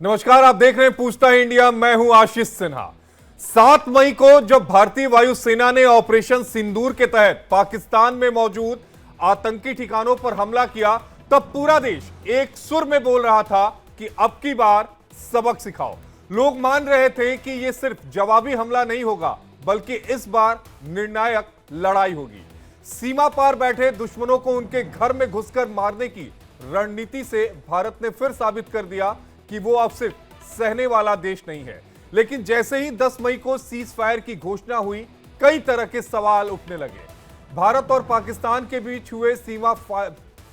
नमस्कार, आप देख रहे हैं पूछता है इंडिया। मैं हूं आशीष सिन्हा। 7 मई को जब भारतीय वायुसेना ने ऑपरेशन सिंदूर के तहत पाकिस्तान में मौजूद आतंकी ठिकानों पर हमला किया, तब पूरा देश एक सुर में बोल रहा था कि अब की बार सबक सिखाओ। लोग मान रहे थे कि यह सिर्फ जवाबी हमला नहीं होगा, बल्कि इस बार निर्णायक लड़ाई होगी। सीमा पार बैठे दुश्मनों को उनके घर में घुसकर मारने की रणनीति से भारत ने फिर साबित कर दिया कि वो अब सिर्फ सहने वाला देश नहीं है। लेकिन जैसे ही 10 मई को सीज फायर की घोषणा हुई, कई तरह के सवाल उठने लगे। भारत और पाकिस्तान के बीच हुए सीमा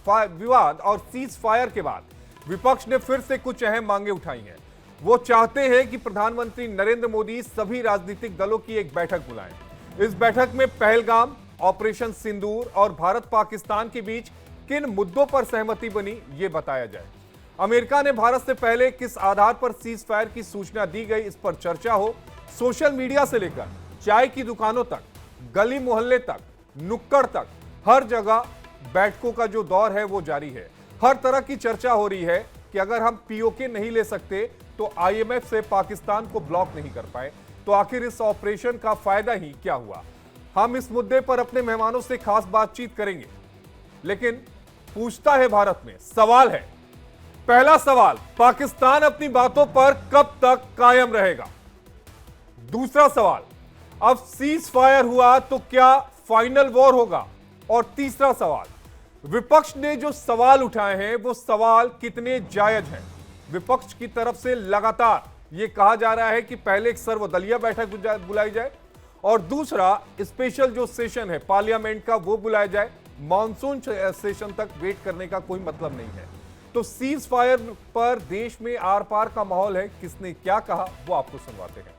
विवाद और सीज फायर के बाद विपक्ष ने फिर से कुछ अहम मांगे उठाई हैं। वो चाहते हैं कि प्रधानमंत्री नरेंद्र मोदी सभी राजनीतिक दलों की एक बैठक बुलाएं। इस बैठक में पहलगाम, ऑपरेशन सिंदूर और भारत पाकिस्तान के बीच किन मुद्दों पर सहमति बनी, ये बताया जाए। अमेरिका ने भारत से पहले किस आधार पर सीज फायर की सूचना दी गई, इस पर चर्चा हो। सोशल मीडिया से लेकर चाय की दुकानों तक, गली मोहल्ले तक, नुक्कड़ तक, हर जगह बैठकों का जो दौर है वो जारी है। हर तरह की चर्चा हो रही है कि अगर हम पीओके नहीं ले सकते तो आईएमएफ से पाकिस्तान को ब्लॉक नहीं कर पाए, तो आखिर इस ऑपरेशन का फायदा ही क्या हुआ। हम इस मुद्दे पर अपने मेहमानों से खास बातचीत करेंगे। लेकिन पूछता है भारत में सवाल है। पहला सवाल, पाकिस्तान अपनी बातों पर कब तक कायम रहेगा। दूसरा सवाल, अब सीज फायर हुआ तो क्या फाइनल वॉर होगा। और तीसरा सवाल, विपक्ष ने जो सवाल उठाए हैं वो सवाल कितने जायज हैं। विपक्ष की तरफ से लगातार यह कहा जा रहा है कि पहले एक सर्वदलीय बैठक बुलाई जाए और दूसरा स्पेशल जो सेशन है पार्लियामेंट का वो बुलाया जाए। मॉनसून सेशन तक वेट करने का कोई मतलब नहीं है। तो सीज फायर पर देश में आर पार का माहौल है। किसने क्या कहा वो आपको सुनवाते हैं।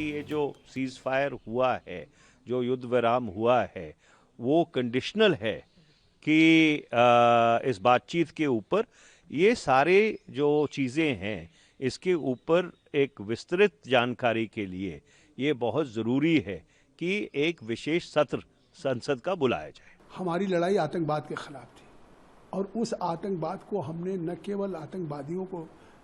ये जो सीज फायर हुआ है, जो युद्ध विराम हुआ है, वो कंडीशनल है कि इस बातचीत के ऊपर ये सारे जो चीज़ें हैं इसके ऊपर एक विस्तृत जानकारी के लिए ये बहुत ज़रूरी है कि एक विशेष सत्र संसद का बुलाया जाए। हमारी लड़ाई आतंकवाद के खिलाफ थी और उस आतंकवाद को हमने न केवल आतंकवादियों को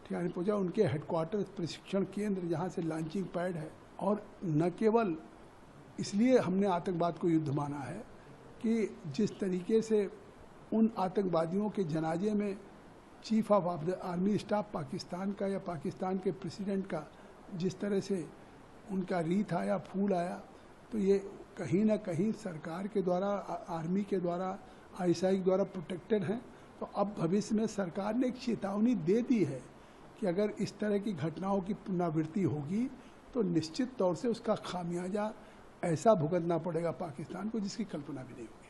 ठिकाने पहुंचा, उनके हेडक्वार्टर प्रशिक्षण केंद्र जहां से लॉन्चिंग पैड है, और न केवल इसलिए हमने आतंकवाद को युद्ध माना है कि जिस तरीके से उन आतंकवादियों के जनाजे में chief of the army staff Pakistan का या पाकिस्तान के प्रेसिडेंट का जिस तरह से उनका रीत आया, फूल आया, तो ये कहीं ना कहीं सरकार के द्वारा, आर्मी के द्वारा, आईएसआई के द्वारा प्रोटेक्टेड हैं। तो अब भविष्य में सरकार ने एक चेतावनी दे दी है कि अगर इस तरह की घटनाओं की पुनरावृत्ति होगी तो निश्चित तौर से उसका खामियाजा ऐसा भुगतना पड़ेगा पाकिस्तान को जिसकी कल्पना भी नहीं होगी।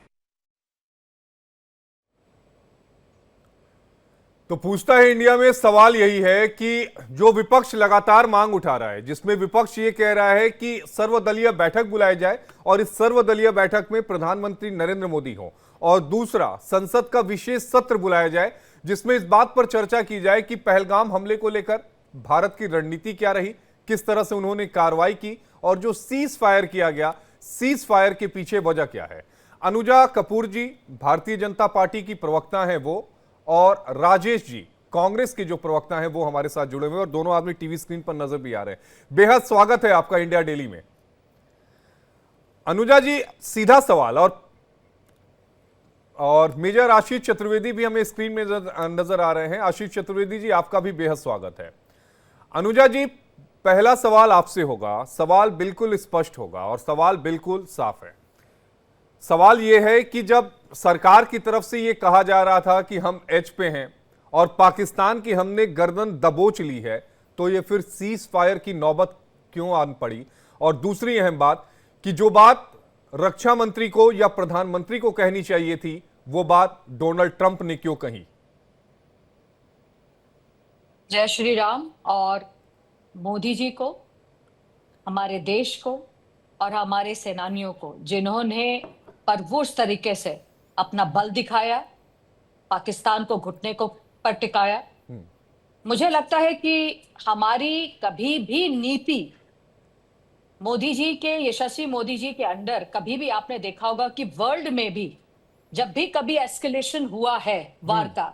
तो पूछता है इंडिया में सवाल यही है कि जो विपक्ष लगातार मांग उठा रहा है, जिसमें विपक्ष ये कह रहा है कि सर्वदलीय बैठक बुलाई जाए और इस सर्वदलीय बैठक में प्रधानमंत्री नरेंद्र मोदी हो, और दूसरा संसद का विशेष सत्र बुलाया जाए जिसमें इस बात पर चर्चा की जाए कि पहलगाम हमले को लेकर भारत की रणनीति क्या रही, किस तरह से उन्होंने कार्रवाई की, और जो सीज फायर किया गया, सीज फायर के पीछे वजह क्या है। अनुजा कपूर जी भारतीय जनता पार्टी की प्रवक्ता हैं वो, और राजेश जी कांग्रेस के जो प्रवक्ता हैं वो हमारे साथ जुड़े हुए, और दोनों आदमी टीवी स्क्रीन पर नजर भी आ रहे हैं। बेहद स्वागत है आपका इंडिया डेली में। अनुजा जी, सीधा सवाल, और मेजर आशीष चतुर्वेदी भी हमें स्क्रीन में नजर आ रहे हैं। आशीष चतुर्वेदी जी, आपका भी बेहद स्वागत है। अनुजा जी, पहला सवाल आपसे होगा। सवाल बिल्कुल स्पष्ट होगा और सवाल बिल्कुल साफ है। सवाल यह है कि जब सरकार की तरफ से यह कहा जा रहा था कि हम एच पे हैं और पाकिस्तान की हमने गर्दन दबोच ली है, तो यह फिर सीज फायर की नौबत क्यों आन पड़ी। और दूसरी अहम बात कि जो बात रक्षा मंत्री को या प्रधानमंत्री को कहनी चाहिए थी, वो बात डोनाल्ड ट्रंप ने क्यों कही। जय श्री राम। और मोदी जी को, हमारे देश को और हमारे सेनानियों को, जिन्होंने परवुर्ष तरीके से अपना बल दिखाया, पाकिस्तान को घुटने को पर टिकाया। मुझे लगता है कि हमारी कभी भी नीति मोदी जी के, यशस्वी मोदी जी के अंडर, कभी भी आपने देखा होगा कि वर्ल्ड में भी जब भी कभी एस्केलेशन हुआ है वार का,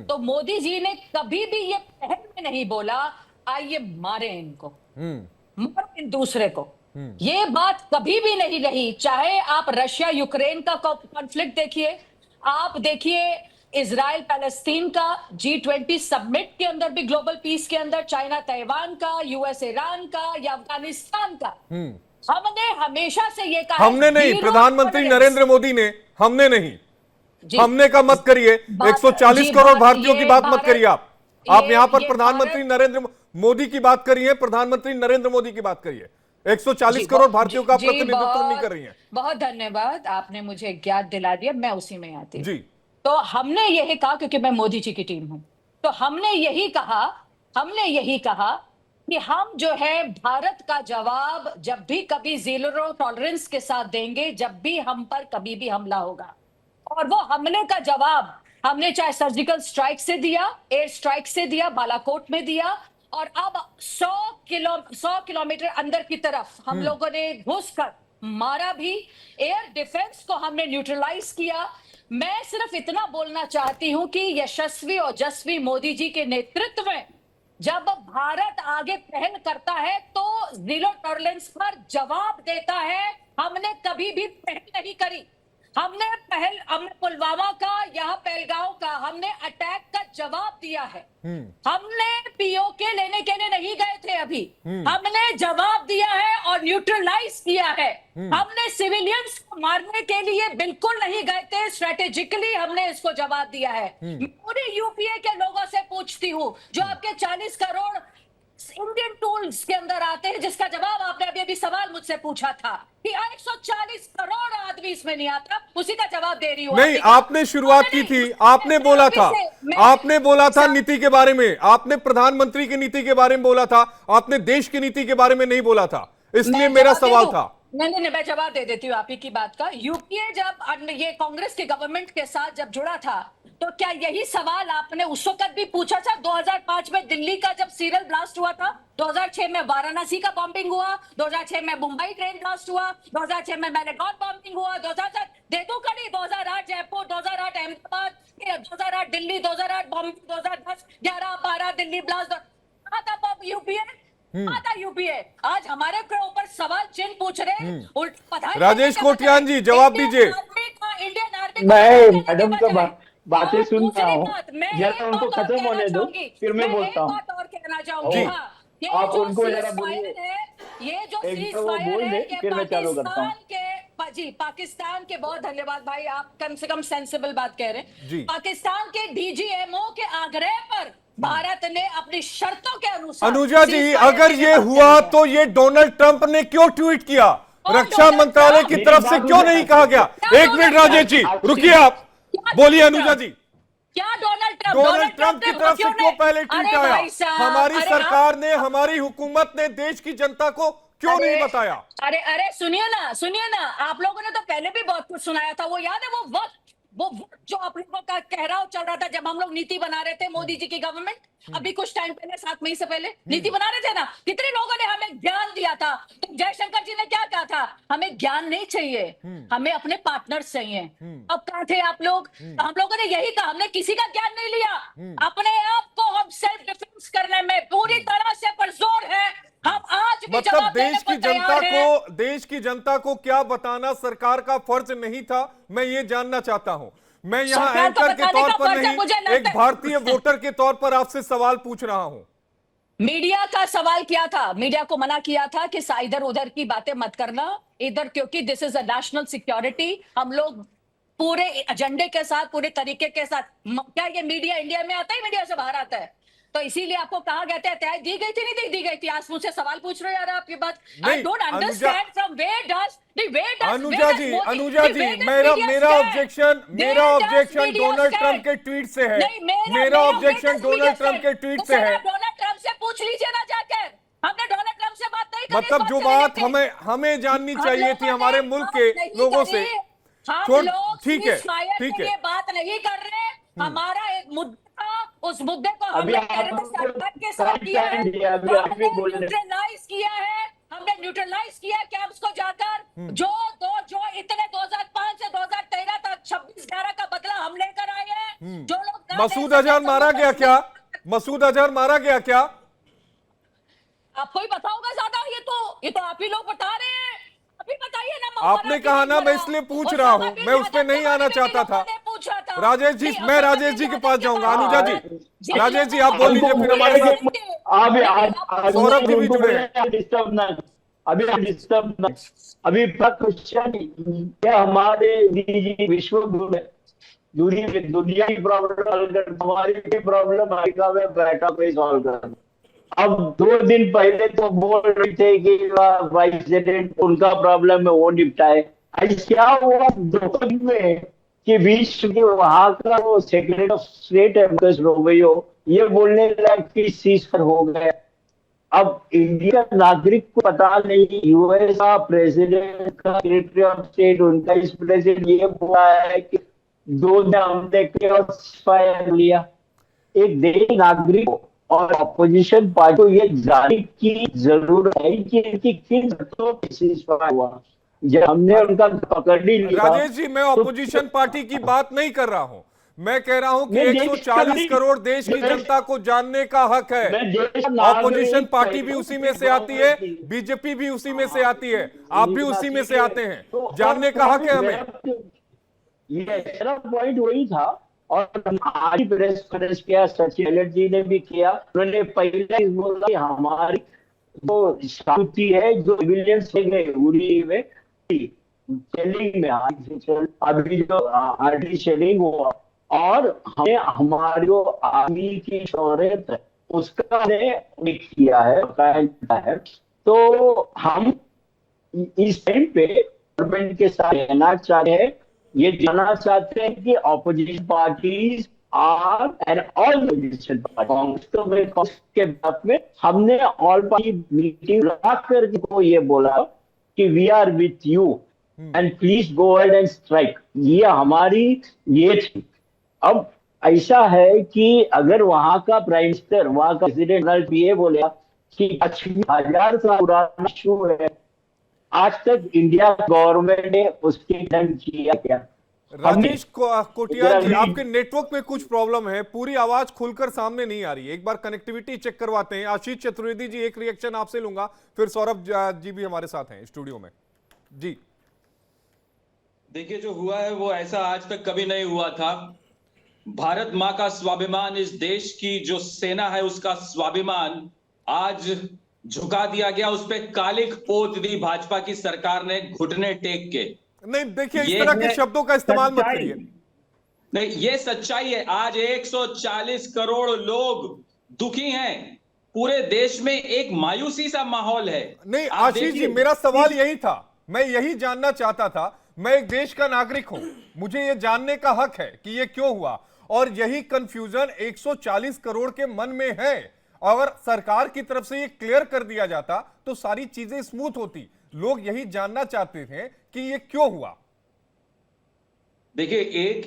तो मोदी जी ने कभी भी ये पहल में नहीं बोला आइए मारे इनको, मारे इन दूसरे को। ये बात कभी भी नहीं रही। चाहे आप रशिया यूक्रेन का कॉन्फ्लिक्ट देखिए, आप देखिए इजराइल पैलेस्तीन का, G20 समिट के अंदर भी, ग्लोबल पीस के अंदर, चाइना ताइवान का, यूएस ईरान का, या अफगानिस्तान का। हमने हमेशा से ये कहा, हमने नहीं, प्रधानमंत्री नरेंद्र मोदी ने, हमने नहीं। हमने का मत करिए, 140 करोड़ भारतीयों की बात मत करिए आप यहां पर प्रधानमंत्री नरेंद्र मोदी की बात करिए, प्रधानमंत्री नरेंद्र मोदी की बात करिए। 140 करोड़ भारतीयों का प्रतिनिधित्व नहीं कर रही है। बहुत धन्यवाद, आपने मुझे याद दिला दिया, मैं उसी में आती जी। तो हमने यही कहा, क्योंकि मैं मोदी जी की टीम हूं, तो हमने यही कहा कि हम जो है भारत का जवाब जब भी कभी जीरो टॉलरेंस के साथ देंगे, जब भी हम पर कभी भी हमला होगा। और वो हमले का जवाब हमने चाहे सर्जिकल स्ट्राइक से दिया, एयर स्ट्राइक से दिया, बालाकोट में दिया, और अब 100 किलोमीटर अंदर की तरफ हम लोगों ने घुसकर मारा भी। एयर डिफेंस को हमने न्यूट्रलाइज किया। मैं सिर्फ इतना बोलना चाहती हूं कि यशस्वी और ओजस्वी मोदी जी के नेतृत्व में जब भारत आगे पहल करता है तो जीरो टॉलरेंस पर जवाब देता है। हमने कभी भी पहल नहीं करी। हमने पुलवामा का, यहाँ पहलगांव का, हमने अटैक का जवाब दिया है। हमने पीओके लेने के लिए नहीं गए थे अभी, हमने जवाब दिया है और न्यूट्रलाइज किया है। हमने सिविलियंस को मारने के लिए बिल्कुल नहीं गए थे, स्ट्रेटेजिकली हमने इसको जवाब दिया है। पूरे यूपीए के लोगों से पूछती हूँ जो आपके 40 करोड़ इंडियन टूल्स के अंदर आते हैं, जिसका जवाब आपने अभी सवाल मुझसे पूछा था कि 140 करोड़ आदमी इसमें नहीं आता, उसी का जवाब दे रही हूँ। नहीं, आपने शुरुआत की थी, आपने बोला था नीति के बारे में, आपने प्रधानमंत्री की नीति के बारे में बोला था, आपने देश की नीति के बारे में नहीं बोला था, इसलिए मेरा सवाल था। नहीं, मैं जवाब दे देती हूँ आप ही की बात का। यूपीए जब ये कांग्रेस के गवर्नमेंट के साथ जब जुड़ा था, तो क्या यही सवाल आपने उस वक्त भी पूछा था? 2005 में दिल्ली का जब सीरियल ब्लास्ट हुआ था, 2006 में वाराणसी का बॉम्बिंग हुआ, 2006 में मुंबई ट्रेन ब्लास्ट हुआ, 2006 में मैलेगांव बॉम्बिंग हुआ, 2007 देखो-कड़ी, 2008 जयपुर, 2008 अहमदाबाद, 2008 दिल्ली, 2008 बॉम्बे, 2010 11-12 दिल्ली ब्लास्ट। आता यूपीए, आज हमारे ऊपर सवाल चिन्ह पूछ रहे हैं। उल्टा राजेश कोटियान जी जवाब दीजिए। इंडियन आर्मी मैं मैडम का बातें सुन रहा हूँ, जरा उनको खत्म होने दो, फिर मैं बोलता हूँ। और कहना चाहूंगी, आप उनको जरा बोलिए, ये जो एक तो वो बोल दे, फिर मैं चालू करता हूँ। पाकिस्तान के, बहुत धन्यवाद भाई, आप कम से कम सेंसिबल बात कह रहे हैं। पाकिस्तान के डीजीएमओ के आग्रह पर भारत ने अपनी शर्तों के अनुसार, अनुजा जी, अगर ये हुआ तो ये डोनाल्ड ट्रंप ने क्यों ट्वीट किया? रक्षा मंत्रालय की तरफ से क्यों नहीं कहा गया? एक मिनट राजेश जी रुकिए, आप बोलिए। अनुजा जी, क्या डोनाल्ड ट्रंप की तरफ से क्यों पहले ट्वीट आया? हमारी सरकार ने, हमारी हुकूमत ने देश की जनता को क्यों नहीं बताया? अरे सुनिए ना, आप लोगों ने तो पहले भी बहुत कुछ सुनाया था। वो याद है वो वक्त जो आप लोगों का कहराव चल रहा था जब हम लोग नीति बना रहे थे, मोदी जी की गवर्नमेंट, अभी कुछ टाइम पहले 7 मई से पहले नीति बना रहे थे ना, कितने लोगों ने हमें ज्ञान दिया था। तो जयशंकर जी ने क्या कहा था? हमें ज्ञान नहीं चाहिए, हमें अपने पार्टनर्स चाहिए। अब कहाँ थे आप लोग? हम लोगों ने यही कहा, हमने किसी का ज्ञान नहीं लिया, अपने आप को हम सेल्फ डिफेंस करने में पूरी तरह से पर जोर है। हम आज भी मतलब देश की जनता को क्या बताना सरकार का फर्ज नहीं था? मैं ये जानना चाहता हूं। मैं यहाँ एंकर के तौर पर नहीं, एक भारतीय वोटर के तौर पर आपसे सवाल पूछ रहा हूं। मीडिया का सवाल किया था, मीडिया को मना किया था कि इधर उधर की बातें मत करना इधर, क्योंकि this is a national security. हम लोग पूरे एजेंडे के साथ, पूरे तरीके के साथ, क्या ये मीडिया इंडिया में आता है, मीडिया से बाहर आता है? तो इसीलिए आपको कहा गया था, तय दी गई थी, नहीं दी गई थी? आज मुझसे सवाल पूछ रहे हो यार आप ये बात। I don't understand from where does Anuja ji, मेरा ऑब्जेक्शन डोनाल्ड ट्रंप के ट्वीट से है। मेरा ऑब्जेक्शन डोनाल्ड ट्रंप के ट्वीट से है। डोनाल्ड ट्रंप से पूछ लीजिए ना जाकर, हमने डोनाल्ड ट्रंप से बात नहीं करी। मतलब जो बात हमें जाननी चाहिए थी हमारे मुल्क के लोगों से, ठीक है, ये बात नहीं कर रहे। हमारा एक मुद्दा, उस मुद्दे को हमने के साथ किया है, हमने न्यूट्रलाइज किया कैंप्स को जाकर। जो इतने 2005 से 2013 तक 26/11 का बदला हम लेकर आए हैं। जो लोग ना मसूद दे सके, अजहर मारा गया क्या? समझ- मसूद अजहर मारा गया क्या? आपको ही पता होगा ज्यादा। ये तो आप ही लोग बता रहे हैं। आप ही बताइए ना। आपने मौलाना कहा की ना, मैं जरा। इसलिए पूछ और रहा सामा हूं, बिन मैं उस पे लादेन नहीं के बारे आना में भी चाहता था। लोगों ने पूछा था। राजेश जी, नहीं, मैं सामा राजेश बिन जी के लादेन पास के जाऊंगा। बारे में अनुजा जी, जिन राजेश लोगों जी आप को बोल हम लीजिए, फिर हमारे साथ अभी नहीं, सौरभ जी भी जुड़े हैं। डिस्टर्ब ना, अभी डिस्टर्ब ना, अभी क्वेश्चन क्या हमारे विश्व गुरु है, दुनिया की प्रॉब्लम सॉल्व कर, हमारी प्रॉब्लम अमेरिका में बैठा कोई सॉल्व कर। अब 2 दिन पहले तो बोल रहे थे कि वाइस प्रेसिडेंट उनका प्रॉब्लम है वो निपटाए। आज क्या हुआ 2 दिन में कि विश्व के वहां का वो सेक्रेटरी ऑफ स्टेट है मुकेश रोबैयो ये बोलने लगा कि सीजफायर हो गया। अब इंडिया का नागरिक को पता नहीं, यूएस का प्रेसिडेंट का सेक्रेटरी ऑफ स्टेट उनका इस प्रेसिडेंट ये बोला है कि 2 दिन हमने फायर लिया। एक देश नागरिक और अपोजिशन पार्टी को ये जानने की जरूरत है कि इनकी किन शर्तों पे ceasefire हुआ। जब हमने उनका पकड़ ही लिया। राजेश जी, मैं ऑपोजिशन पार्टी की बात नहीं कर रहा हूं। मैं कह रहा हूं कि मैं देश 140 का करोड़ देश की मैं- जनता को जानने का हक है। मैं देश का नागरिक ऑपोजिशन पार्टी भी हूं, उसी में से आती है, बीजेपी भी उसी में से आती है, आप भी उसी में से आते हैं। तो जानने का हक है हमें। ये मेरा पॉइंट वही था। और आज प्रेस कॉन्फ्रेंस किया, सचिन पायलट जी ने भी किया। उन्होंने पहले ही बोला कि हमारी जो शांति है जो सिविलियंस से गए उड़ी में शेलिंग में अभी जो आर्टी शेलिंग हुआ और हमें हमारी जो आर्मी की शौर्यत है उसका ने किया है। तो हम इस टाइम पे गवर्नमेंट के साथ रहना चाहते हैं, ये जानना चाहते हैं कि opposition parties are and all opposition Congress तो में कांग्रेस के बात में हमने ऑल पार्टी मीटिंग रखा कर को ये बोला कि we are with you and please go ahead and strike. ये हमारी ये थी। अब ऐसा है कि अगर वहां का प्राइम मिनिस्टर वहां का प्रेसिडेंट ये बोलेगा कि 10,000 साल पुराना इशू है, आज तक इंडिया गवर्नमेंट ने उसके खंडन किया क्या? राजेश कोटियाल जी, हमने- आपके नेटवर्क में कुछ प्रॉब्लम है, पूरी आवाज खुलकर सामने नहीं आ रही है। एक बार कनेक्टिविटी चेक करवाते हैं। आशीष चतुर्वेदी जी, एक रिएक्शन आपसे लूंगा, फिर सौरभ जी भी हमारे साथ हैं स्टूडियो में। जी देखिए, जो हुआ है वो ऐसा आज तक कभी नहीं हुआ था। भारत मां का स्वाभिमान, इस देश की जो सेना है उसका स्वाभिमान आज झुका दिया गया। उस पे कालिक पोत दी भाजपा की सरकार ने घुटने टेक के। नहीं, देखिए इस ये तरह के है शब्दों का इस्तेमाल मत सच्चाई। करिए। नहीं, ये सच्चाई है। आज 140 करोड़ लोग दुखी हैं। पूरे देश में एक मायूसी सा माहौल है। नहीं आप आशीष जी, देखिए, मेरा सवाल यही था, मैं यही जानना चाहता था। मैं एक देश का नागरिक हूं, मुझे यह जानने का हक है कि यह क्यों हुआ, और यही कंफ्यूजन 140 करोड़ के मन में है। अगर सरकार की तरफ से ये क्लियर कर दिया जाता तो सारी चीजें स्मूथ होती। लोग यही जानना चाहते थे कि ये क्यों हुआ। देखिए,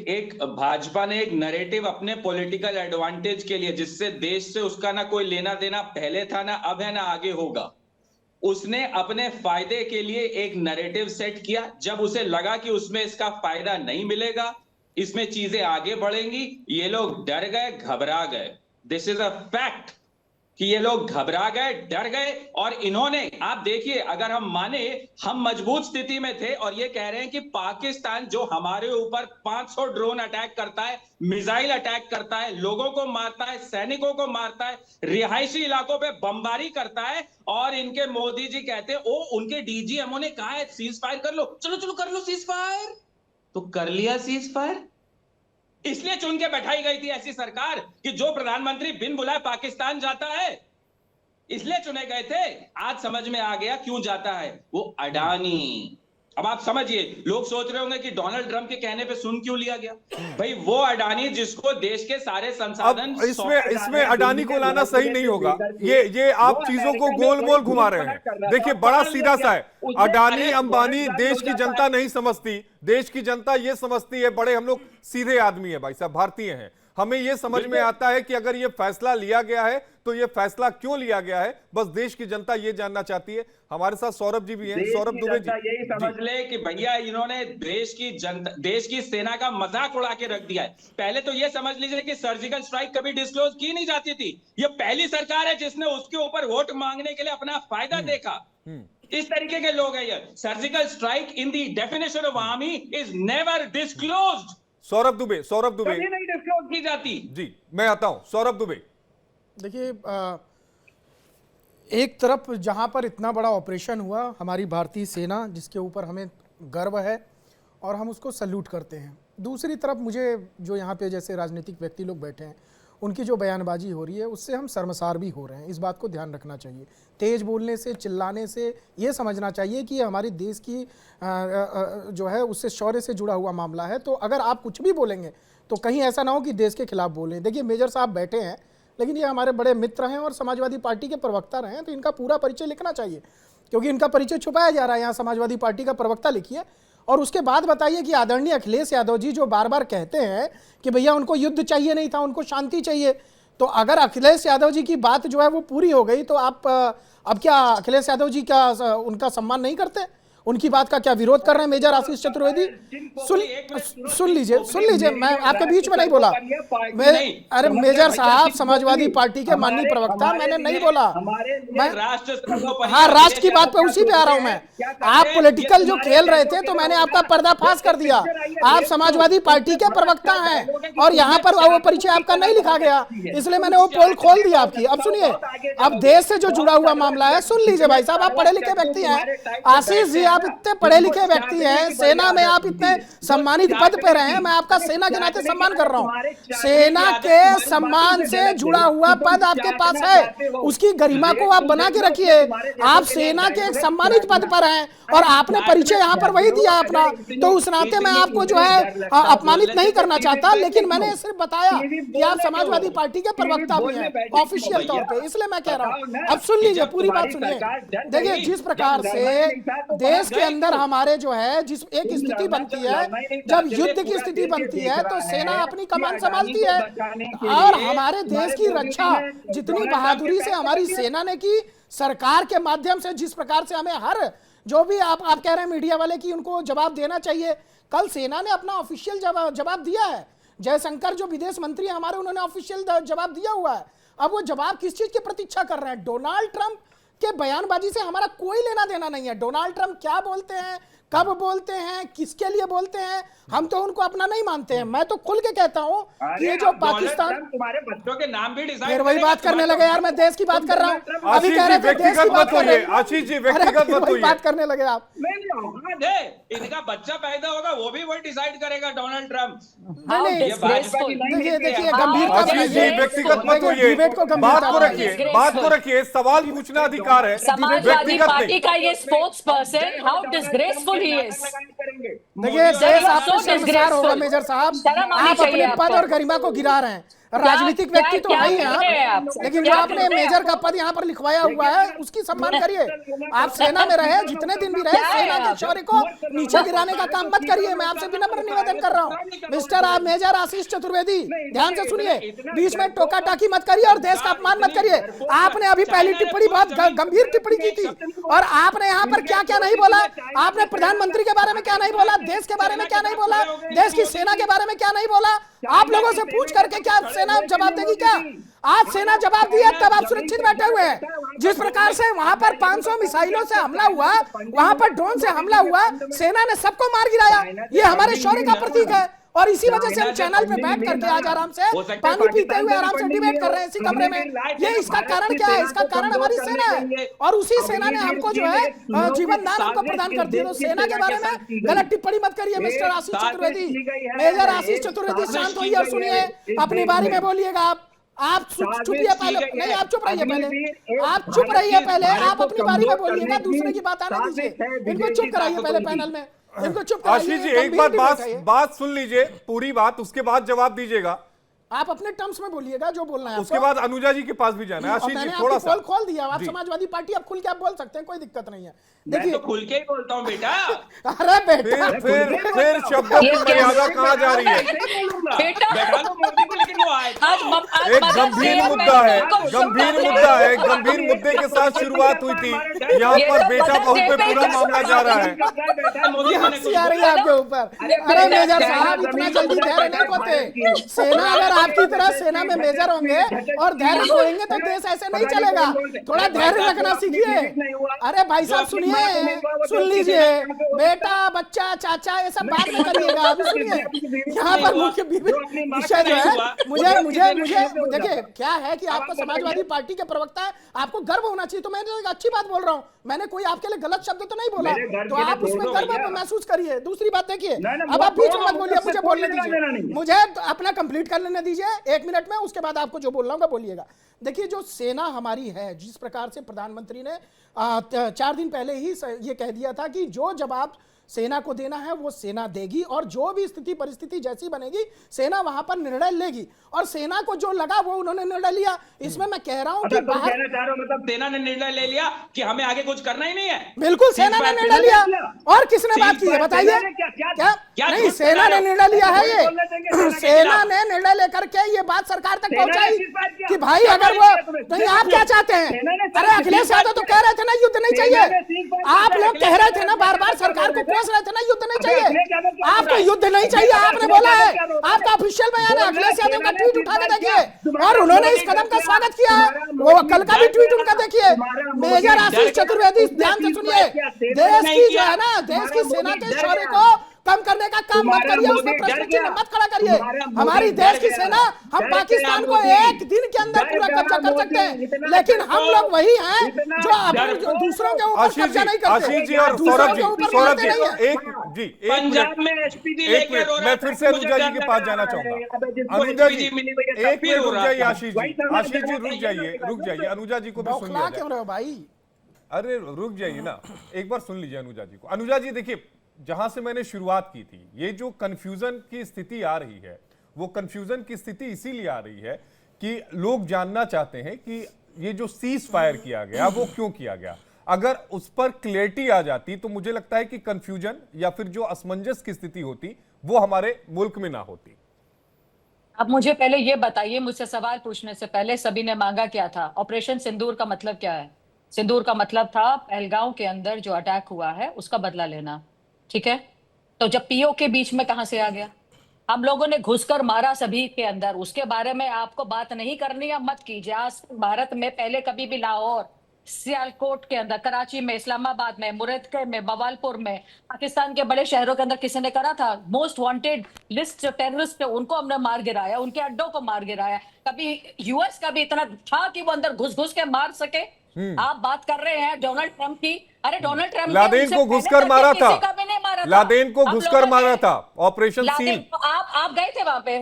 एक भाजपा ने एक नैरेटिव अपने पॉलिटिकल एडवांटेज के लिए, जिससे देश से उसका ना कोई लेना देना पहले था, ना अब है, ना आगे होगा, उसने अपने फायदे के लिए एक नैरेटिव सेट किया। जब उसे लगा कि उसमें इसका फायदा नहीं मिलेगा, इसमें चीजें आगे बढ़ेंगी, ये लोग डर गए, घबरा गए। दिस इज अ फैक्ट कि ये लोग घबरा गए, डर गए। और इन्होंने, आप देखिए, अगर हम माने हम मजबूत स्थिति में थे और ये कह रहे हैं कि पाकिस्तान जो हमारे ऊपर 500 ड्रोन अटैक करता है, मिसाइल अटैक करता है, लोगों को मारता है, सैनिकों को मारता है, रिहायशी इलाकों पे बमबारी करता है, और इनके मोदी जी कहते हैं, ओ उनके डीजीएमओ ने कहा है सीज फायर कर लो, चलो चलो कर लो सीज फायर, तो कर लिया सीज फायर। इसलिए चुन के बैठाई गई थी ऐसी सरकार कि जो प्रधानमंत्री बिन बुलाए पाकिस्तान जाता है, इसलिए चुने गए थे। आज समझ में आ गया क्यों जाता है वो अडानी। अब आप समझिए, लोग सोच रहे होंगे कि डोनाल्ड ट्रंप के कहने पे सुन क्यों लिया गया। भाई वो अडानी जिसको देश के सारे संसाधन अब इसमें अडानी को लाना सही नहीं होगा। ये आप चीजों को गोल गोल घुमा रहे हैं। देखिए, बड़ा सीधा सा है। अडानी अंबानी देश की जनता नहीं समझती, देश की जनता ये समझती है, बड़े हम लोग सीधे आदमी है भाई साहब, भारतीय हैं, हमें यह समझ में आता है कि अगर यह फैसला लिया गया है तो यह फैसला क्यों लिया गया है, बस देश की जनता यह जानना चाहती है। हमारे साथ सौरभ जी भी हैं। सौरभ दुबे जी, यही समझ ले कि भैया इन्होंने देश की जनता, देश की सेना का मजाक उड़ा के रख दिया है। पहले तो यह समझ लीजिए कि सर्जिकल स्ट्राइक कभी डिस्क्लोज की नहीं जाती थी। ये पहली सरकार है जिसने उसके ऊपर वोट मांगने के लिए अपना फायदा देखा। इस तरीके के लोग हैं ये। Surgical strike in the definition of army is never disclosed. Saurabh Dubey कभी नहीं डिस्क्लोज की जाती। जी, मैं आता हूं। सौरभ दुबे, देखिए, एक तरफ जहां पर इतना बड़ा ऑपरेशन हुआ, हमारी भारतीय सेना जिसके ऊपर हमें गर्व है और हम उसको सल्यूट करते हैं, दूसरी तरफ मुझे जो यहाँ पे जैसे राजनीतिक व्यक्ति लोग बैठे हैं उनकी जो बयानबाजी हो रही है उससे हम शर्मसार भी हो रहे हैं। इस बात को ध्यान रखना चाहिए। तेज बोलने से, चिल्लाने से ये समझना चाहिए कि हमारी देश की जो है उससे शौर्य से जुड़ा हुआ मामला है। तो अगर आप कुछ भी बोलेंगे तो कहीं ऐसा ना हो कि देश के खिलाफ बोलें। देखिए, मेजर साहब बैठे हैं, लेकिन ये हमारे बड़े मित्र हैं और समाजवादी पार्टी के प्रवक्ता रहे हैं, तो इनका पूरा परिचय लिखना चाहिए, क्योंकि इनका परिचय छुपाया जा रहा है। यहाँ समाजवादी पार्टी का प्रवक्ता लिखिए और उसके बाद बताइए कि आदरणीय अखिलेश यादव जी जो बार बार कहते हैं कि भैया उनको युद्ध चाहिए नहीं था, उनको शांति चाहिए, तो अगर अखिलेश यादव जी की बात जो है वो पूरी हो गई तो आप अब क्या अखिलेश यादव जी का उनका सम्मान नहीं करते? उनकी बात का क्या विरोध कर रहे हैं मेजर आशीष चतुर्वेदी? सुन लीजिए, मैं आपके बीच में नहीं बोला। अरे मेजर साहब समाजवादी पार्टी के माननीय प्रवक्ता, मैंने नहीं बोला। मैं हाँ, राष्ट्र की बात पे उसी पे आ रहा हूं मैं। आप पॉलिटिकल जो खेल रहे थे तो मैंने आपका पर्दाफाश कर दिया। आप समाजवादी पार्टी के प्रवक्ता हैं और यहाँ पर वो परिचय आपका नहीं लिखा गया, इसलिए मैंने वो पोल खोल दिया आपकी। अब सुनिए, अब देश से जो जुड़ा हुआ मामला है, सुन लीजिए भाई साहब, आप पढ़े लिखे व्यक्ति हैं। आशीष जी, आप इतने पढ़े लिखे व्यक्ति हैं, सेना में आप इतने सम्मानित पद पे रहे हैं, मैं आपका सेना के नाते सम्मान कर रहा हूं। सेना के सम्मान से जुड़ा हुआ पद आपके पास है, उसकी गरिमा को आप बना के रखिए। आप सेना के एक सम्मानित पद पर हैं और आपने परिचय यहाँ पर वही दिया अपना, तो उस नाते मैं आपको जो है अपमानित नहीं करना चाहता, लेकिन मैंने सिर्फ बताया कि आप समाजवादी पार्टी के प्रवक्ता भी हैं ऑफिशियल तौर पे, इसलिए मैं कह रहा हूं। अब सुन लीजिए, पूरी बात सुनिए। देखिए, जिस प्रकार से देश के अंदर हमारे जो है जिस एक स्थिति बनती है, जब युद्ध की स्थिति बनती है तो सेना अपनी कमान संभालती है, और हमारे देश की रक्षा जितनी बहादुरी से हमारी सेना ने की, सरकार के माध्यम से जिस प्रकार से हमें हर जो भी आप कह रहे हैं मीडिया वाले कि उनको जवाब देना चाहिए, कल सेना ने अपना ऑफिशियल जवाब दिया है। जयशंकर जो विदेश मंत्री है हमारे, उन्होंने ऑफिशियल जवाब दिया हुआ है। अब वो जवाब किस चीज की प्रतीक्षा कर रहे हैं? डोनाल्ड ट्रंप के बयानबाजी से हमारा कोई लेना देना नहीं है। डोनाल्ड ट्रंप क्या बोलते हैं, कब बोलते हैं, किसके लिए बोलते हैं, हम तो उनको अपना नहीं मानते हैं। मैं तो खुल के कहता हूं कि ये जो पाकिस्तान, तुम्हारे बच्चों के नाम भी डिसाइड, फिर वही बात करने लगे यार, मैं देश की बात कर रहा हूं। अभी कह रहे थे देश की बात कर रहे हैं। आशीष जी, व्यक्तिगत मत होइए, बात करने लगे आप। इनका बच्चा पैदा होगा वो भी वही डिसाइड करेगा, डोनाल्ड ट्रंप। देखिए, गंभीरता आशीष जी, व्यक्तिगत मत होइए, बात को रखिए। सवाल पूछना अधिकार है, समाजवादी पार्टी का ये sports person, how disgraceful he is. देखिए, देश आपको शर्मसार होगा मेजर साहब, आप अपने पद और गरिमा को गिरा रहे हैं। राजनीतिक व्यक्ति तो नहीं है आप, लेकिन जो आपने मेजर का पद यहाँ पर लिखवाया हुआ है उसकी सम्मान करिए। आप सेना में रहे, जितने दिन भी रहे, सेना के शौर्य को नीचे गिराने का काम मत करिए। मैं आपसे विनम्र निवेदन कर रहा हूँ। मिस्टर मेजर आशीष चतुर्वेदी, ध्यान से सुनिए, बीच में टोका टाकी मत करिए और देश का अपमान मत करिए। आपने अभी पहली टिप्पणी बहुत गंभीर टिप्पणी की थी और आपने यहाँ पर क्या क्या नहीं बोला। आपने प्रधानमंत्री के बारे में क्या नहीं बोला, देश के बारे में क्या नहीं बोला, देश की सेना के बारे में क्या नहीं बोला। आप लोगों से पूछ करके क्या सेना जवाब देगी? क्या आज सेना जवाब दी है तब आप सुरक्षित बैठे हुए हैं? जिस प्रकार से वहां पर 500 मिसाइलों से हमला हुआ, वहां पर ड्रोन से हमला हुआ, सेना ने सबको मार गिराया, ये हमारे शौर्य का प्रतीक है। और इसी वजह से हम चैनल पे बैठ करके आज आराम से पानी पीते हुए आराम से डिबेट कर रहे हैं इसी कमरे में। ये इसका कारण क्या है? इसका कारण हमारी सेना है और उसी सेना ने हमको जो है जीवन दान हमको प्रदान कर दिया। तो सेना के बारे में गलत टिप्पणी मत करिए मिस्टर आशीष चतुर्वेदी। मेजर आशीष चतुर्वेदी, शांत होइए और सुनिए, अपनी बारी में बोलिएगा। आप चुपिए पहले, नहीं आप चुप रहिए पहले, आप चुप रहिए पहले, आप अपनी बारी में बोलिएगा, दूसरे की बात आने दीजिए। इनको चुप कराइए पहले पैनल में, इनको चुप कराइए। आशीष जी, एक बात सुन लीजिए, पूरी बात, उसके बाद जवाब दीजिएगा। आप अपने टर्म्स में बोलिएगा जो बोलना है उसके आपको। बाद अनुजा जी के पास भी जाना है। और आशीष जी मैंने थोड़ा आपकी सा पोल खोल दिया, आप जी। समाजवादी पार्टी अब खुल के आप बोल सकते हैं, कोई दिक्कत नहीं है। मैं देखिए तो खुल के ही बोलता हूँ बेटा। अरे बेटा फिर शब्दों की मर्यादा कहाँ जा रही है? बेटा बैठा लो मोदी को, लेकिन वो आए आज एक मदर्स गंभीर डे मुद्दा है, उनको गंभीर शुभकामनाएं। मुद्दा है, गंभीर मुद्दे के साथ शुरुआत हुई थी, यहाँ ये पर तो बेटा मदर्स बहू डे पे पे पूरा ही मामला जा रहा है। मोदी जी ने हंसी आ रही है आपके ऊपर। अरे मेजर साहब इतना जल्दी धैर्य नहीं खोते। सेना अगर आपकी तरह सेना में मेजर होंगे और धैर्य खोएंगे तो देश ऐसे नहीं चलेगा। थोड़ा धैर्य रखना सीखिए। अरे भाई साहब सुनिए, सुन लीजिए, बेटा बच्चा चाचा ये सब बात में करिएगा, अभी सुनिए। यहाँ पर मुख्य विषय जो है, मुझे मुझे मुझे देखिए क्या है कि आपको समाजवादी पार्टी के प्रवक्ता है, आपको गर्व होना चाहिए। तो मैं तो एक अच्छी बात बोल रहा हूँ, मैंने कोई आपके लिए गलत शब्द तो नहीं बोला, तो आप उसमें गर्व महसूस करिए। दूसरी बात देखिए, अब आप बीच में मत बोलिए, मुझे बोलने दीजिए, मुझे अपना कंप्लीट कर लेने दीजिए 1 मिनट में, उसके बाद आपको जो बोल रहा हूँ बोलिएगा। देखिए जो सेना हमारी है, जिस प्रकार से प्रधानमंत्री ने 4 दिन पहले ही ये कह दिया था कि जो जवाब सेना को देना है वो सेना देगी, और जो भी स्थिति परिस्थिति जैसी बनेगी सेना वहां पर निर्णय लेगी, और सेना को जो लगा वो उन्होंने निर्णय लिया। इसमें मैं कह रहा हूं कि तुम कहना चाह रहे हो मतलब सेना ने निर्णय ले लिया कि हमें आगे कुछ करना ही नहीं है? बिल्कुल सेना ने निर्णय लिया। और किसने बात की है बताइए? क्या नहीं, सेना ने निर्णय लिया है। ये सेना ने निर्णय लेकर के ये बात सरकार तक पहुंचाई कि भाई अगर वो नहीं, आप क्या चाहते हैं? अरे अखिलेश यादव तो कह रहे थे ना युद्ध नहीं चाहिए, आप लोग कह रहे थे ना बार बार सरकार को कोस रहे थे ना युद्ध नहीं चाहिए, आपको युद्ध नहीं चाहिए आपने बोला है, आपका ऑफिशियल बयान है। अखिलेश यादव का ट्वीट उठा के देखिए, और उन्होंने इस कदम का स्वागत किया है। वो कल का भी ट्वीट उनका देखिए। मेजर आशीष चतुर्वेदी ध्यान से सुनिए, देश की जो है ना, देश की सेना के शौर्य को कम करने का काम मत करिए, उसमें प्रश्न चिन्ह मत खड़ा करिए। हमारी देश की सेना, हम पाकिस्तान को 1 दिन के अंदर पूरा कब्जा कर सकते हैं, लेकिन हम लोग वही हैं जो दूसरों के ऊपर कब्जा नहीं करते। आशीष जी और सौरभ जी, पंजाब में एसपीजी लेके रो रहा है। मैं फिर से अनुजा जी के पास जाना चाहूंगा। अनुजा जी 1 मिनट रुक जाइए। आशीष जी रुक जाइए, अनुजा जी को भी सुन लिया क्यों रहे हो भाई? अरे रुक जाइए ना, एक बार सुन लीजिए अनुजा जी को। अनुजा जी देखिए, जहां से मैंने शुरुआत की थी, ये जो कंफ्यूजन की स्थिति आ रही है, वो कंफ्यूजन की स्थिति इसीलिए आ रही है कि लोग जानना चाहते हैं कि ये जो सीज फायर किया गया वो क्यों किया गया। अगर उस पर क्लैरिटी आ जाती तो मुझे लगता है कि कंफ्यूजन या फिर जो असमंजस की स्थिति होती वो हमारे मुल्क में ना होती। अब मुझे पहले ये बताइए, मुझसे सवाल पूछने से पहले सभी ने मांगा क्या था? ऑपरेशन सिंदूर का मतलब क्या है? सिंदूर का मतलब था पहलगांव के अंदर जो अटैक हुआ है उसका बदला लेना, ठीक है? तो जब पीओ के बीच में कहां से आ गया? हम लोगों ने घुसकर मारा सभी के अंदर, उसके बारे में आपको बात नहीं करनी है, मत कीजिए। आज भारत में पहले कभी भी लाहौर, सियालकोट के अंदर, कराची में, इस्लामाबाद में, मुरैदके में, बवालपुर में, पाकिस्तान के बड़े शहरों के अंदर किसी ने करा था? मोस्ट वांटेड लिस्ट जो टेररिस्ट है उनको हमने मार गिराया, उनके अड्डों को मार गिराया। कभी यूएस का भी इतना था कि वो अंदर घुस घुस के मार सके? आप बात कर रहे हैं डोनाल्ड ट्रंप की। अरे डोनाल्ड ट्रंप लादेन को घुसकर मारा था, लादेन को घुसकर मारा था, ऑपरेशन सील। आप गए थे वहां पे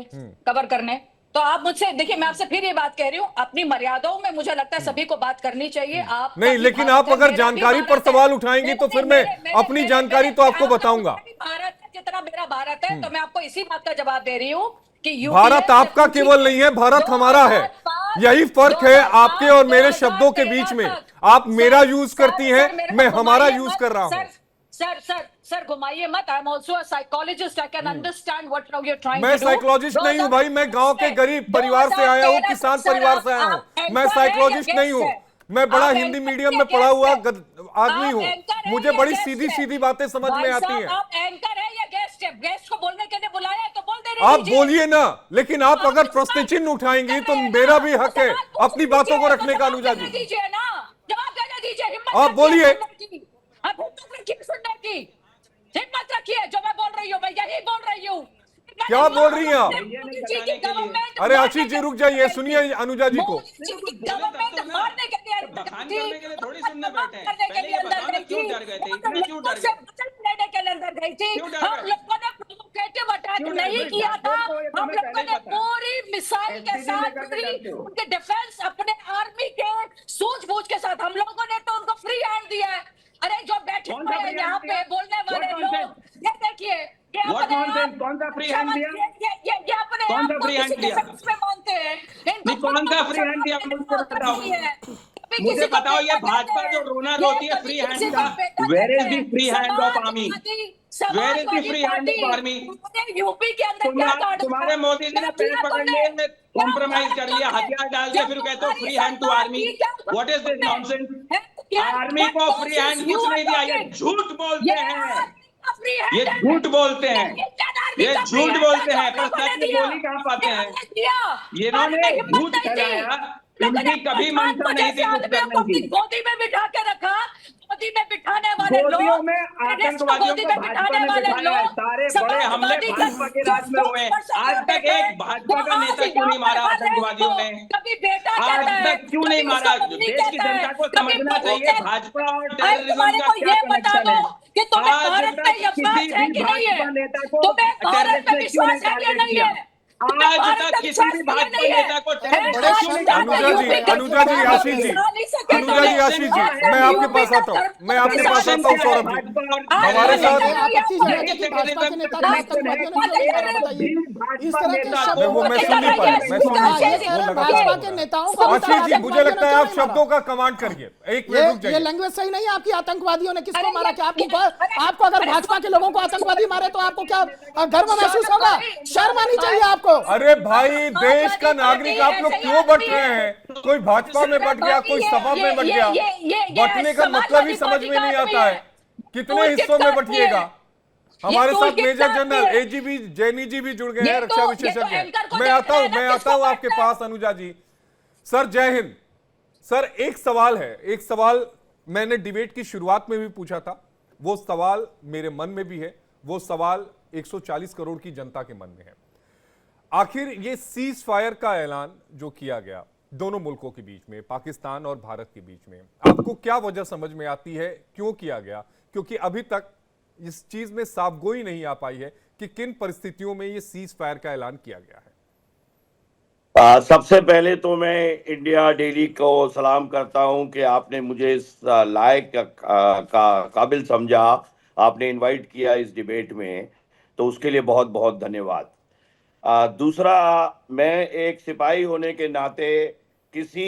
कवर करने? तो आप मुझसे देखिए, मैं आपसे फिर ये बात कह रही हूँ, अपनी मर्यादाओं में मुझे लगता है सभी को बात करनी चाहिए। आप नहीं, लेकिन आप अगर जानकारी पर सवाल उठाएंगी तो फिर मैं अपनी जानकारी तो आपको बताऊंगा। भारत जितना मेरा भारत है, तो मैं आपको इसी बात का जवाब दे रही हूँ कि भारत आपका केवल नहीं है, भारत हमारा है। यही फर्क है आपके और मेरे शब्दों के बीच में। आप मेरा यूज करती हैं, मैं हमारा यूज कर रहा हूं। सर घुमाइए मत। I am also a psychologist, I can understand what you are trying to do. मैं साइकोलॉजिस्ट नहीं हूं भाई, मैं गांव के गरीब परिवार से आया हूं, किसान परिवार से आया हूं। मैं साइकोलॉजिस्ट नहीं हूं, मैं बड़ा हिंदी मीडियम में पढ़ा हुआ आदमी हूं। मुझे बड़ी सीधी सीधी बातें समझ में आती हैं। आप एंकर है या गेस्ट है? गेस्ट को बोलने के लिए बुलाया है तो बोल दे रही आप बोलिए ना, लेकिन आप अगर प्रश्न चिन्ह उठाएंगी तो मेरा भी हक है अपनी बातों को रखने का। अनुजा जी दीजिए ना, जवाब देने दीजिए। आप बोलिए। हिम्मत रखिए, जो मैं बोल रही हूँ मैं यही बोल रही हूँ। क्या बोल रही हैं आप? अरे आशीष जी रुक जाइए, सुनिए अनुजा जी को। गवर्नमेंट मारने के लिए, बखान करने के लिए थोड़ी सुनने बैठे हैं। करने के लिए अंदर गई थी, क्यों डर गए थे? इतने क्यों डर गए? लेने के लिए अंदर गई थी। हम लोगों ने प्रोवोकेटिव अटैक नहीं किया था, हम लोगों ने पूरी मिसाइल के साथ, पूरी उनके डिफेंस, अपने आर्मी के सूझबूझ के साथ हम लोगों ने तो उनको फ्री हैंड दिया है। अरे जो बैठे हुए हैं यहाँ पे बोलने वाले लोग, ये देखिए, कौन सा फ्री हैंड दिया? ये अपने कौन सा फ्री हैंड दिया? कौन सा फ्री हैंड दिया मुझे बताओ, मुझे बताओ। ये भाजपा जो रोना रोती है फ्री हैंड का, where is the free hand of army, where is the free hand of army? UP के अंदर क्या कांड तुम्हारे मोदी जी ने पैर पकड़ लिए, कॉम्प्रोमाइज कर लिया, हथियार डाल दिया, फिर कहते हो free hand to army. What is this nonsense? Army को फ्री हैंड कुछ नहीं दिया, ये झूठ बोलते हैं, ये झूठ बोलते हैं, ये झूठ बोलते हैं, पर सच में बोल ही कहां पाते हैं। इन्होंने झूठ फैलाया, इनकी कभी मंशा नहीं थी कुछ करने की। गोदी में बिठा के रखा, गोदी में बिठाने वाले गोदियों लोग, में आतंकवादियों को भाजपा ने बिठाया है, सारे बड़े हमले भाजपा के राज में हुए। आज तक एक भाजपा का नेता क्यों नहीं मारा आतंकवादियों ने? कभी बेटा आज तक क्यों नहीं मारा? देश की जनता को समझना चाहिए भाजपा और टेररिज्म का क्या कनेक्शन है। आज तक किसी भी भाजपा नेता को टेररिस्ट ने क्यों नहीं टारगेट किया? आज तक किसी भी भाजपा नेता को टेररिस्ट क्यों नहीं टारगेट? अनुजा जी, आशीष जी, अनुजा जी, आशीष जी, मैं आपके पास आता हूँ, मैं आपके पास आता हूँ। सौरभ जी, हमारे साथ मैं सुन नहीं पाया, मैं सुन नहीं पाया। भाजपा के नेताओं को आशीष जी, मुझे लगता है आप शब्दों का कमांड करिए। एक मिनट रुक ये जाइए। लैंग्वेज सही नहीं है आपकी। आतंकवादियों ने किसको मारा? क्या आपको अगर भाजपा के लोगों को आतंकवादी मारे तो आपको क्या गर्व महसूस होगा? शर्म आनी चाहिए आपको। अरे भाई, देश का नागरिक आप लोग क्यों बट रहे हैं? कोई भाजपा में बट गया, कोई सपा में बट गया। बटने का मतलब ही समझ में नहीं आता है। कितने हिस्सों में बटिएगा? हमारे साथ मेजर जनरल एजीबी जैनी जी भी जुड़ गए हैं, रक्षा विशेषज्ञ। मैं आता हूं आपके पास अनुजा जी। सर जय हिंद। सर एक सवाल है, एक सवाल मैंने डिबेट की शुरुआत में भी पूछा था, वो सवाल मेरे मन में भी है, वो सवाल 140 करोड़ की जनता के मन में है। आखिर ये सीज फायर का ऐलान जो किया गया दोनों मुल्कों के बीच में, पाकिस्तान और भारत के बीच में, आपको क्या वजह समझ में आती है, क्यों किया गया? क्योंकि अभी तक इस चीज में साफगोई नहीं आ पाई है कि किन परिस्थितियों में ये सीज फायर का ऐलान किया गया है। सबसे पहले तो मैं इंडिया डेली को सलाम करता हूं कि आपने मुझे इस लायक काबिल समझा, आपने इनवाइट किया इस डिबेट में, तो उसके लिए बहुत बहुत धन्यवाद। दूसरा, मैं एक सिपाही होने के नाते किसी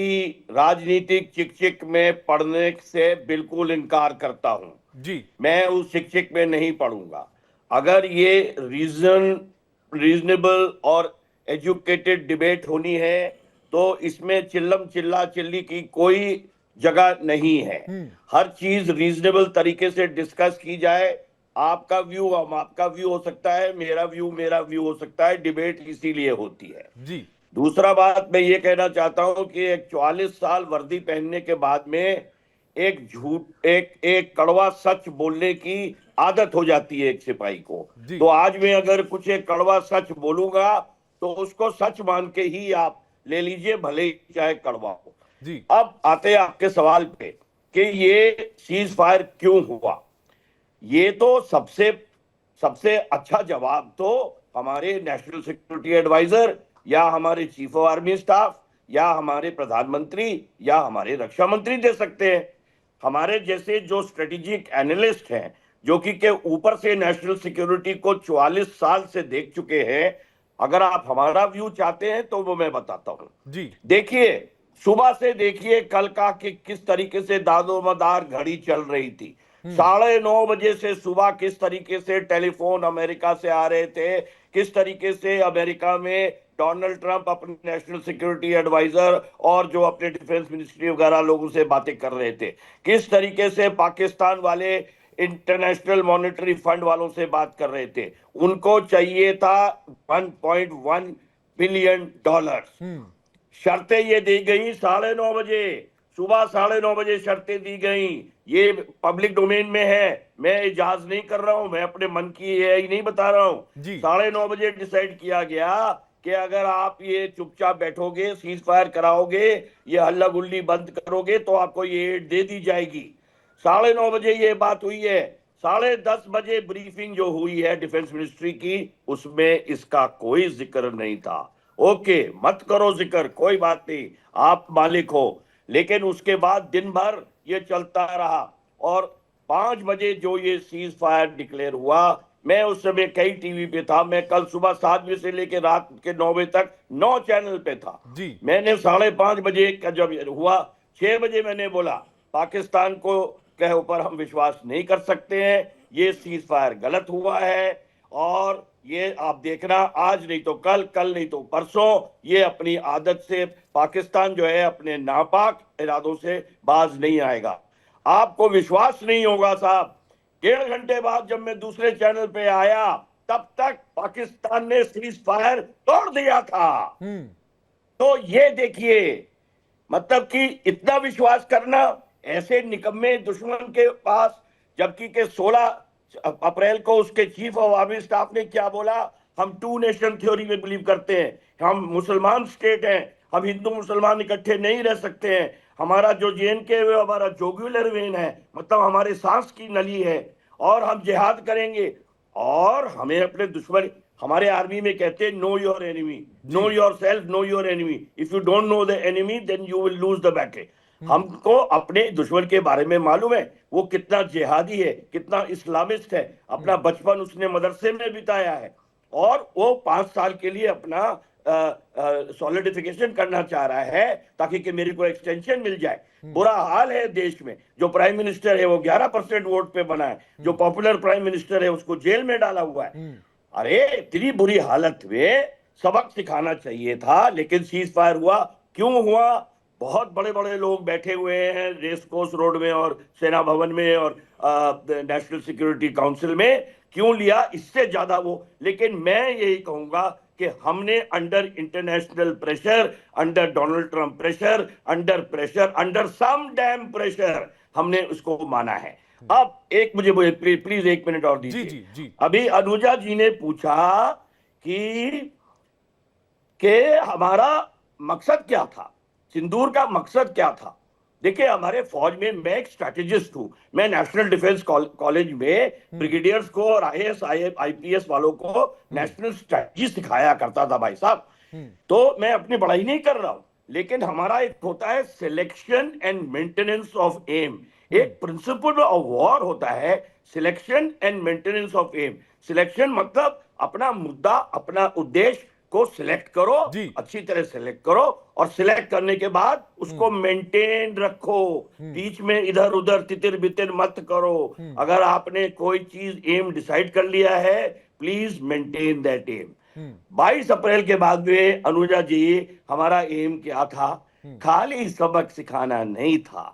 राजनीतिक चिक में पढ़ने से बिल्कुल इनकार करता हूं जी। मैं उस शिक्षक में नहीं पढ़ूंगा। अगर ये रीजनेबल और एजुकेटेड डिबेट होनी है तो इसमें चिल्लम चिल्ला चिल्ली की कोई जगह नहीं है। हर चीज रीजनेबल तरीके से डिस्कस की जाए। आपका व्यू आपका व्यू हो सकता है, मेरा व्यू हो सकता है। डिबेट इसीलिए होती है जी। दूसरा बात मैं ये कहना चाहता हूं कि एक 44 साल वर्दी पहनने के बाद में एक कड़वा सच बोलने की आदत हो जाती है एक सिपाही को। तो आज मैं अगर कुछ एक कड़वा सच बोलूंगा तो उसको सच मान के ही आप ले लीजिए, भले ही चाहे कड़वा हो जी। अब आते हैं आपके सवाल पे कि ये सीज फायर क्यों हुआ। ये तो सबसे अच्छा जवाब तो हमारे नेशनल सिक्योरिटी एडवाइजर या हमारे चीफ ऑफ आर्मी स्टाफ या हमारे प्रधानमंत्री या हमारे रक्षा मंत्री दे सकते हैं। हमारे जैसे जो स्ट्रेटेजिक एनालिस्ट हैं, जो कि के ऊपर से नेशनल सिक्योरिटी को 44 साल से देख चुके हैं, अगर आप हमारा व्यू चाहते हैं तो वो मैं बताता हूं जी। देखिए, सुबह से देखिए कल का कि किस तरीके से दादोमदार घड़ी चल रही थी। 9:30 बजे से सुबह किस तरीके से टेलीफोन अमेरिका से आ रहे थे, किस तरीके से अमेरिका में डोनाल्ड ट्रंप अपने नेशनल सिक्योरिटी एडवाइजर और जो अपने डिफेंस मिनिस्ट्री वगैरह लोगों से बातें कर रहे थे, किस तरीके से पाकिस्तान वाले इंटरनेशनल मॉनेटरी फंड वालों से बात कर रहे थे। उनको चाहिए था $1.1 बिलियन। शर्तें ये दी गई 9:30 बजे, सुबह 9:30 बजे शर्तें दी गई। ये पब्लिक डोमेन में है, मैं इजाज नहीं कर रहा हूं, मैं अपने मन की ही नहीं बता रहा हूं। 9:30 बजे डिसाइड किया गया कि अगर आप ये चुपचाप बैठोगे, सीज फायर कराओगे, ये हल्ला गुल्ली बंद करोगे तो आपको ये एड दे दी जाएगी। 9:30 बजे ये बात हुई है। 10:30 बजे ब्रीफिंग जो हुई है डिफेंस मिनिस्ट्री की, उसमें इसका कोई जिक्र नहीं था। ओके, मत करो जिक्र, कोई बात नहीं, आप मालिक हो। लेकिन उसके बाद दिन भर ये चलता रहा और 5 बजे जो ये सीज फायर डिक्लेयर हुआ, मैं उस समय कई टीवी पे था। मैं कल सुबह 7 बजे से लेकर रात के 9 बजे तक 9 चैनल पे था जी। मैंने 5:30 बजे का जब हुआ, 6 बजे मैंने बोला पाकिस्तान को के ऊपर हम विश्वास नहीं कर सकते हैं, ये सीज फायर गलत हुआ है, और ये आप देखना आज नहीं तो कल, कल नहीं तो परसों, ये अपनी आदत से पाकिस्तान जो है अपने नापाक इरादों से बाज नहीं आएगा। आपको विश्वास नहीं होगा साहब, 1.5 घंटे बाद जब मैं दूसरे चैनल पे आया तब तक पाकिस्तान ने सीज फायर तोड़ दिया था। तो ये देखिए, मतलब कि इतना विश्वास करना ऐसे निकम्मे दुश्मन के पास, जबकि के 16 अप्रैल को उसके चीफ ऑफ आर्मी स्टाफ ने क्या बोला, हम 2 नेशन थ्योरी में बिलीव करते हैं, हम मुसलमान स्टेट हैं, हम हिंदू मुसलमान इकट्ठे नहीं रह सकते हैं, हमारा जो JNK है हमारा जोगुलर वेन है, मतलब हमारे सांस की नली है, और हम जिहाद करेंगे, और हमें अपने दुश्मन, हमारे आर्मी में कहते हैं know your enemy, know yourself, know your enemy, if you don't know the enemy then you will lose the battle. हमको अपने दुश्मन के बारे में मालूम है, वो कितना जिहादी है, कितना इस्लामिस्ट है, अपना बचपन उसने मदरसे में बिताया है, और वो 5 साल के लिए अपना सॉलिडिफिकेशन करना चाह रहा है ताकि कि मेरे को एक्सटेंशन मिल जाए। बुरा हाल है देश में, जो प्राइम मिनिस्टर है वो 11% वोट पे बना है, जो पॉपुलर प्राइम मिनिस्टर है उसको जेल में डाला हुआ है। अरे इतनी बुरी हालत में सबक सिखाना चाहिए था, लेकिन सीज फायर हुआ। क्यों हुआ? बहुत बड़े बड़े लोग बैठे हुए हैं रेस कोर्स रोड में और सेना भवन में और नेशनल सिक्योरिटी काउंसिल में, क्यों लिया? इससे ज्यादा वो, लेकिन मैं यही कहूंगा कि हमने under international pressure, under Donald Trump pressure, under some damn pressure, हमने उसको माना है। अब एक मुझे प्लीज 1 मिनट और दीजिए। जी, जी। अभी अनुजा जी ने पूछा कि हमारा मकसद क्या था, सिंदूर का मकसद क्या था। देखिए हमारे फौज में, मैं एक स्ट्रैटेजिस्ट हूं, मैं नेशनल डिफेंस कॉलेज में ब्रिगेडियर्स को और IAS IPS वालों को नेशनल स्ट्रैटेजी सिखाया करता था भाई साहब। तो मैं अपनी पढ़ाई नहीं कर रहा हूं, लेकिन हमारा एक होता है selection and maintenance of aim, एक प्रिंसिपल ऑफ वॉर होता है selection and maintenance of aim. Selection मतलब अपना मुद्दा, अपना उद्देश्य को सिलेक्ट करो, अच्छी तरह सिलेक्ट करो, और सिलेक्ट करने के बाद उसको मेंटेन रखो, बीच में इधर उधर तितिर बितिर मत करो। अगर आपने कोई चीज एम डिसाइड कर लिया है, प्लीज मेंटेन दैट एम। 22 अप्रैल के बाद में अनुजा जी, हमारा एम क्या था? खाली सबक सिखाना नहीं था,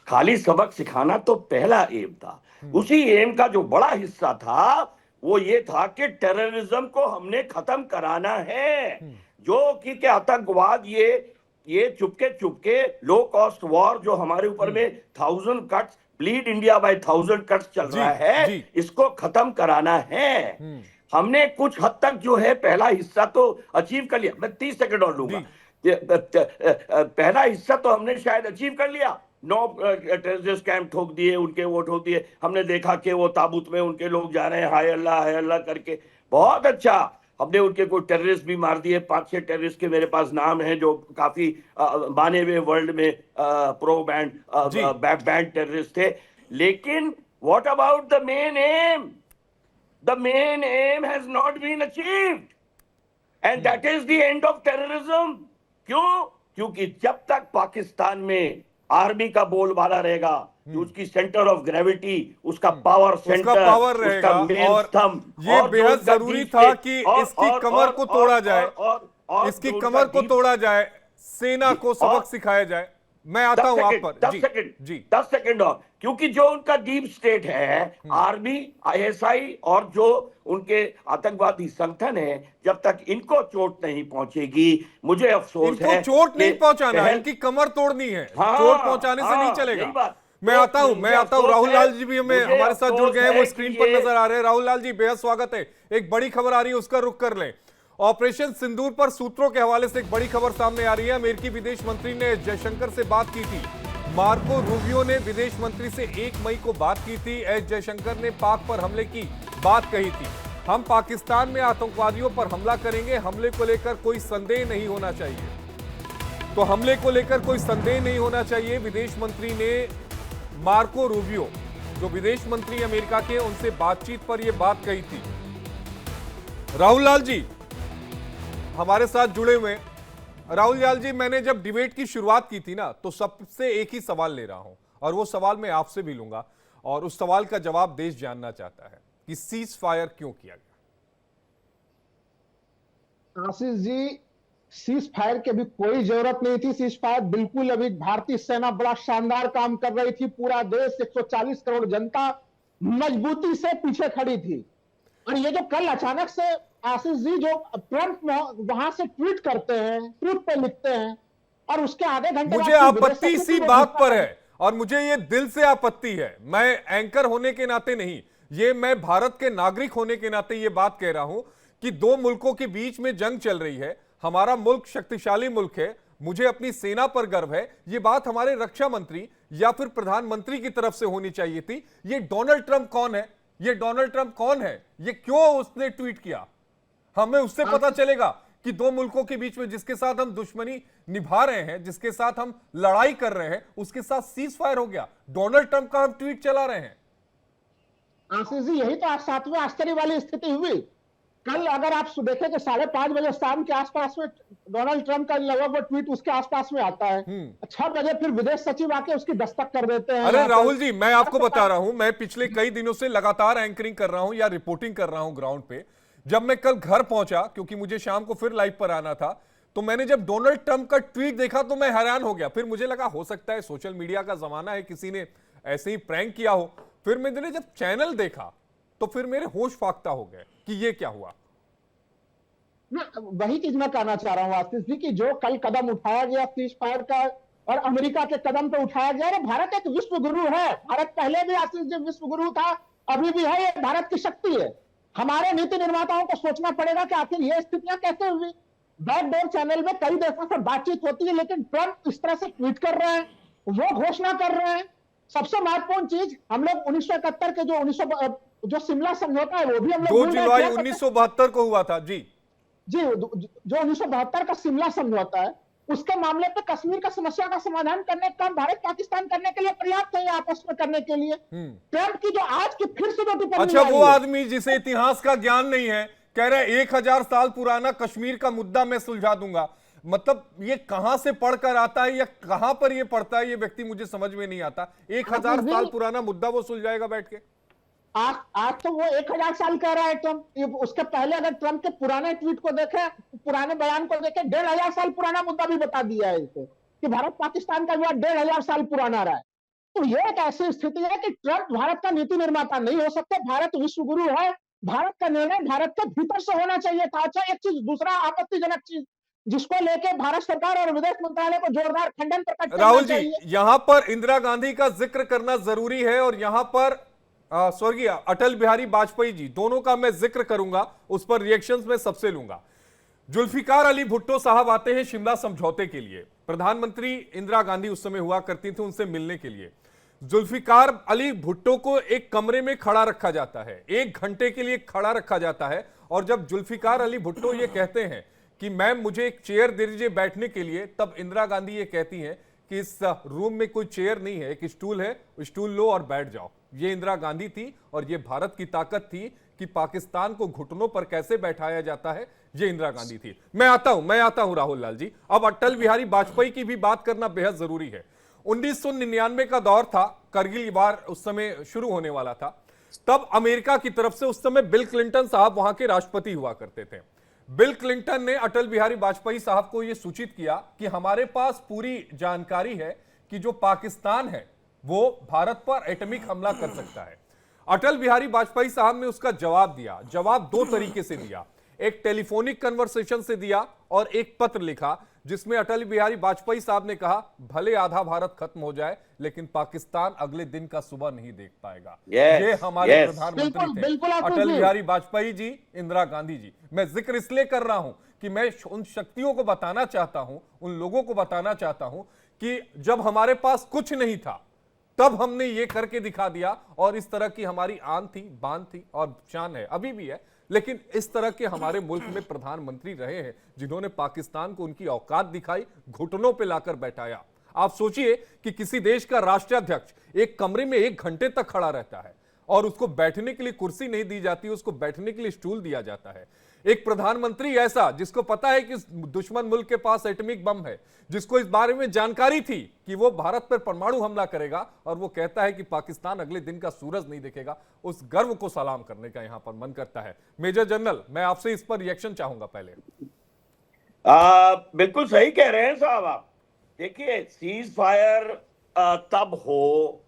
खाली सबक सिखाना तो पहला एम था। उसी एम का जो बड़ा हिस्सा था वो ये था कि टेररिज्म को हमने खत्म कराना है, जो कि आतंकवाद ये चुपके लो कॉस्ट वॉर जो हमारे ऊपर में 1000 cuts, bleed India by 1000 cuts चल रहा है, इसको खत्म कराना है। हमने कुछ हद तक जो है पहला हिस्सा तो अचीव कर लिया। मैं 30 सेकंड और लूंगा। पहला हिस्सा तो हमने शायद अचीव कर लिया, 9 टेररिस्ट कैंप ठोक दिए, उनके वो ठोक दिए, हमने देखा कि वो ताबूत में उनके लोग जा रहे हैं हाय अल्लाह करके, बहुत अच्छा। हमने उनके कोई टेररिस्ट भी मार दिए, 5-6 टेररिस्ट के मेरे पास नाम है जो काफी माने हुए वर्ल्ड में प्रो बैंड टेररिस्ट थे। लेकिन what about the main aim? The main aim has not been achieved and that is the end of terrorism. क्यों? क्योंकि जब तक पाकिस्तान में आर्मी का बोलबाला रहेगा, उसकी सेंटर ऑफ ग्रेविटी, उसका पावर सेंटर, उसका पावर रहेगा, और ये बेहद जरूरी था कि इसकी कमर को तोड़ा जाए, इसकी कमर को तोड़ा जाए, सेना को सबक सिखाया जाए। मैं आता हूं आप पर 10 सेकंड और, क्योंकि जो उनका डीप स्टेट है, आर्मी, ISI और जो उनके आतंकवादी संगठन है, जब तक इनको चोट नहीं पहुंचेगी, मुझे अफसोस है। इनको चोट नहीं पहुंचाना है, इनकी कमर तोड़नी है, चोट पहुंचाने से नहीं चलेगा। मैं आता हूं राहुल लाल जी भी हमारे साथ जुड़ गए हैं, वो स्क्रीन पर नजर आ रहे हैं। राहुल लाल जी, बेहद स्वागत है। एक बड़ी खबर आ रही है, उसका रुख कर लें। ऑपरेशन सिंदूर पर सूत्रों के हवाले से एक बड़ी खबर सामने आ रही है। अमेरिकी विदेश मंत्री ने जयशंकर से बात की थी, मार्को रूबियो ने विदेश मंत्री से 1 मई को बात की थी। एस जयशंकर ने पाक पर हमले की बात कही थी। हम पाकिस्तान में आतंकवादियों पर हमला करेंगे, हमले को लेकर कोई संदेह नहीं होना चाहिए। तो हमले को लेकर कोई संदेह नहीं होना चाहिए। विदेश मंत्री ने मार्को रूबियो, जो विदेश मंत्री अमेरिका के, उनसे बातचीत पर यह बात कही थी। राहुल लाल जी हमारे साथ जुड़े हुए हैं। राहुल लाल जी, मैंने जब डिबेट की शुरुआत की थी ना, तो सबसे एक ही सवाल ले रहा हूं और वो सवाल मैं आपसे भी लूंगा और उस सवाल का जवाब देश जानना चाहता है कि सीज फायर क्यों किया गया। आशीष जी, सीज फायर की अभी कोई जरूरत नहीं थी। सीज फायर बिल्कुल, अभी भारतीय सेना बड़ा शानदार काम कर रही थी। पूरा देश 140 करोड़ जनता मजबूती से पीछे खड़ी थी। और ये जो कल अचानक से आशीष जी जो ट्रंप वहां से ट्वीट करते हैं, ट्वीट पे लिखते हैं और उसके आधे घंटे मुझे आपत्ति इसी बात पर है और मुझे ये दिल से आपत्ति है। मैं एंकर होने के नाते नहीं, ये मैं भारत के नागरिक होने के नाते ये बात कह रहा हूं कि दो मुल्कों के बीच में जंग चल रही है। हमारा मुल्क शक्तिशाली मुल्क है, मुझे अपनी सेना पर गर्व है। ये बात हमारे रक्षा मंत्री या फिर प्रधानमंत्री की तरफ से होनी चाहिए थी। ये डोनाल्ड ट्रंप कौन है? ये डोनाल्ड ट्रंप कौन है? ये क्यों उसने ट्वीट किया? हमें उससे पता चलेगा कि दो मुल्कों के बीच में जिसके साथ हम दुश्मनी निभा रहे हैं, जिसके साथ हम लड़ाई कर रहे हैं, उसके साथ सीज फायर हो गया। डोनाल्ड ट्रंप का हम ट्वीट चला रहे हैं। आशीष जी, यही तो आज 7वें आश्चर्य वाली स्थिति हुई। कल अगर आप देखें कि 5:30 बजे शाम के आसपास में डोनाल्ड ट्रंप का लगभग वो ट्वीट उसके आसपास में आता है। 6 बजे फिर विदेश सचिव आके उसकी दस्तक कर देते हैं। अरे राहुल जी, मैं आपको बता रहा हूं, मैं पिछले कई दिनों से लगातार एंकरिंग कर रहा हूं या रिपोर्टिंग कर रहा हूं ग्राउंड पे। जब मैं कल घर पहुंचा, क्योंकि मुझे शाम को फिर लाइव पर आना था, तो मैंने जब डोनाल्ड ट्रंप का ट्वीट देखा तो मैं हैरान हो गया। फिर मुझे लगा हो सकता है सोशल मीडिया का जमाना है, किसी ने ऐसे ही प्रैंक किया हो। फिर मैंने जब चैनल देखा तो फिर मेरे होश फाख्ता हो गए कि ये क्या हुआ। वही चीज मैं कहना चाह रहा हूँ आशीष जी कि जो कल कदम उठाया गया सीज फायर का और अमेरिका के कदम पे उठाया गया। भारत एक विश्व गुरु है। भारत पहले भी आशीष जी विश्व गुरु था, अभी भी है। ये भारत की शक्ति है। हमारे नीति निर्माताओं को सोचना पड़ेगा कि आखिर ये स्थितियां कैसे हुई। बैकडोर चैनल में कई देशों से बातचीत होती है, लेकिन ट्रंप इस तरह से ट्वीट कर रहे हैं, वो घोषणा कर रहे हैं। सबसे महत्वपूर्ण चीज, हम लोग 1971 के जो शिमला समझौता है वो भी हम लोग 2 जुलाई 1972 को हुआ था जी। जो 1972 का शिमला समझौता है, उसके मामले पे कश्मीर का समस्या का समाधान करने का काम भारत पाकिस्तान करने के लिए पर्याप्त है आपस में करने के लिए। ट्रंप की जो आज की फिर से जो टिप्पणी, अच्छा, वो आदमी जिसे इतिहास का ज्ञान नहीं है कह रहा है 1000 साल पुराना कश्मीर का मुद्दा मैं सुलझा दूंगा। मतलब ये कहां से पढ़कर आता है या कहां पर ये पढ़ता है, ये व्यक्ति मुझे समझ में नहीं आता। 1000 साल पुराना मुद्दा वो सुलझाएगा बैठ के? आज तो वो 1000 साल कह रहा है ट्रंप। उसके पहले अगर ट्रंप के पुराने ट्वीट को देखें, पुराने बयान को देखें, 1500 साल पुराना मुद्दा भी बता दिया है इसे कि भारत पाकिस्तान का विवाद 1500 साल पुराना रहा है। तो ये एक ऐसी स्थिति है कि ट्रंप भारत का नीति निर्माता नहीं हो सकते। भारत विश्व गुरु है। भारत का निर्णय भारत के भीतर से होना चाहिए था। अच्छा, एक चीज, दूसरा आपत्तिजनक चीज जिसको लेके भारत सरकार और विदेश मंत्रालय को जोरदार खंडन प्रकट करना राहुल चाहिए। जी, यहां पर इंदिरा गांधी का जिक्र करना जरूरी है और यहां पर स्वर्गीय अटल बिहारी वाजपेयी जी, दोनों का मैं जिक्र करूंगा, उस पर रिएक्शंस में सबसे लूंगा। जुल्फिकार अली भुट्टो साहब आते हैं शिमला समझौते के लिए। प्रधानमंत्री इंदिरा गांधी उस समय हुआ करती थी, उनसे मिलने के लिए। जुल्फिकार अली भुट्टो को एक कमरे में खड़ा रखा जाता है, 1 घंटे के लिए खड़ा रखा जाता है। और जब जुल्फिकार अली भुट्टो ये कहते हैं कि मैम मुझे एक चेयर दे दीजिए बैठने के लिए, तब इंदिरा गांधी ये कहती हैं कि इस रूम में कोई चेयर नहीं है, एक स्टूल है, स्टूल लो और बैठ जाओ। ये इंदिरा गांधी थी और ये भारत की ताकत थी कि पाकिस्तान को घुटनों पर कैसे बैठाया जाता है, ये इंदिरा गांधी थी। मैं आता हूं राहुल लाल जी। अब अटल बिहारी वाजपेयी की भी बात करना बेहद जरूरी है। 1999 का दौर था, करगिल वार उस समय शुरू होने वाला था। तब अमेरिका की तरफ से उस समय बिल क्लिंटन साहब वहां के राष्ट्रपति हुआ करते थे। बिल क्लिंटन ने अटल बिहारी वाजपेयी साहब को यह सूचित किया कि हमारे पास पूरी जानकारी है कि जो पाकिस्तान है वो भारत पर एटॉमिक हमला कर सकता है। अटल बिहारी वाजपेयी साहब ने उसका जवाब दिया। जवाब 2 तरीके से दिया, एक टेलीफोनिक कन्वर्सेशन से दिया और एक पत्र लिखा, जिसमें अटल बिहारी वाजपेयी साहब ने कहा भले आधा भारत खत्म हो जाए लेकिन पाकिस्तान अगले दिन का सुबह नहीं देख पाएगा। ये हमारे प्रधानमंत्री थे, अटल बिहारी वाजपेयी जी, इंदिरा गांधी जी। मैं जिक्र इसलिए कर रहा हूं कि मैं उन शक्तियों को बताना चाहता हूं, उन लोगों को बताना चाहता हूं कि जब हमारे पास कुछ नहीं था तब हमने ये करके दिखा दिया। और इस तरह की हमारी आन थी, बान थी और शान है, अभी भी है। लेकिन इस तरह के हमारे मुल्क में प्रधानमंत्री रहे हैं जिन्होंने पाकिस्तान को उनकी औकात दिखाई, घुटनों पे लाकर बैठाया। आप सोचिए कि किसी देश का राष्ट्राध्यक्ष एक कमरे में 1 घंटे तक खड़ा रहता है और उसको बैठने के लिए कुर्सी नहीं दी जाती, उसको बैठने के लिए स्टूल दिया जाता है। एक प्रधानमंत्री ऐसा जिसको पता है कि दुश्मन मुल्क के पास एटॉमिक बम है, जिसको इस बारे में जानकारी थी कि वो भारत पर परमाणु हमला करेगा, और वो कहता है कि पाकिस्तान अगले दिन का सूरज नहीं देखेगा, उस गर्व को सलाम करने का यहां पर मन करता है। मेजर जनरल, मैं आपसे इस पर रिएक्शन चाहूंगा पहले। बिल्कुल सही कह रहे हैं साहब आप। देखिए, सीज फायर तब हो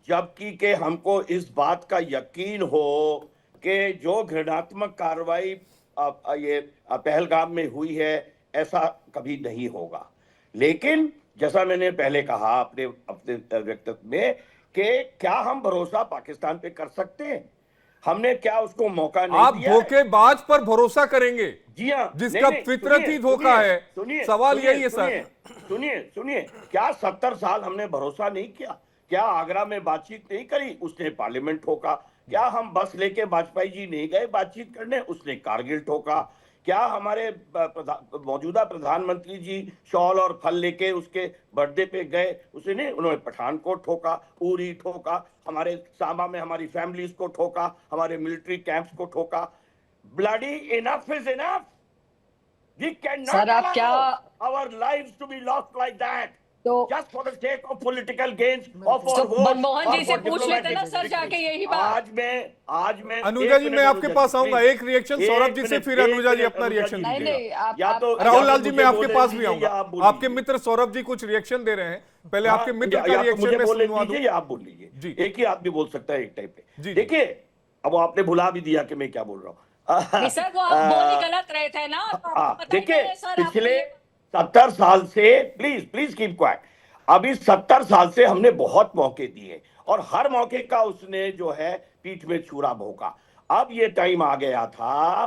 जबकि के हमको इस बात का यकीन हो कि जो घृणात्मक कार्रवाई ये पहलगाम में हुई है ऐसा कभी नहीं होगा। लेकिन जैसा मैंने पहले कहा अपने वक्तव्य में कि क्या हम भरोसा पाकिस्तान पे कर सकते हैं? हमने क्या उसको मौका नहीं दिया? आप धोखेबाज पर भरोसा करेंगे? जी हाँ, जिसका फितरत ही धोखा है। सवाल यही है सर। सुनिए, क्या 70 साल हमने भरोसा नहीं किया? क्या आगरा में बातचीत नहीं करी? उसने पार्लियामेंट ठोका। क्या हम बस लेके वाजपेयी जी नहीं गए बातचीत करने? उसने कारगिल ठोका। क्या हमारे मौजूदा प्रधानमंत्री जी शॉल और फल लेके उसके बर्थडे पे गए? उसने उन्होंने पठानकोट ठोका, उरी ठोका, हमारे सांबा में हमारी फैमिलीज को ठोका, हमारे मिलिट्री कैंप्स को ठोका। Bloody enough is enough. We can not allow our lives to be lost like that just for the sake of political gains of our vote। Manmohan ji से पूछ लेते ना सर जाके यही बात। आज मैं अनुजा जी, मैं आपके पास आऊंगा। एक रिएक्शन सौरभ जी से, फिर अनुजा जी अपना रिएक्शन दीजिएगा। या तो राहुल लाल जी, मैं आपके पास भी आऊंगा। आपके मित्र सौरभ जी कुछ रिएक्शन दे रहे हैं, पहले आपके मित्र का रिएक्शन में सुनवा दूं। या आप बोल लीजिए। एक ही आदमी बोल सकता है एक टाइम पे। देखिए, अब आपने भुला भी दिया कि मैं क्या बोल रहा हूँ। सर वो आप बोल गलत रहे थे ना। देखिए, पिछले 70 साल से प्लीज कीप क्वाइट। अभी 70 साल से हमने बहुत मौके दिए और हर मौके का उसने जो है पीठ में छुरा भोंका। अब ये टाइम आ गया था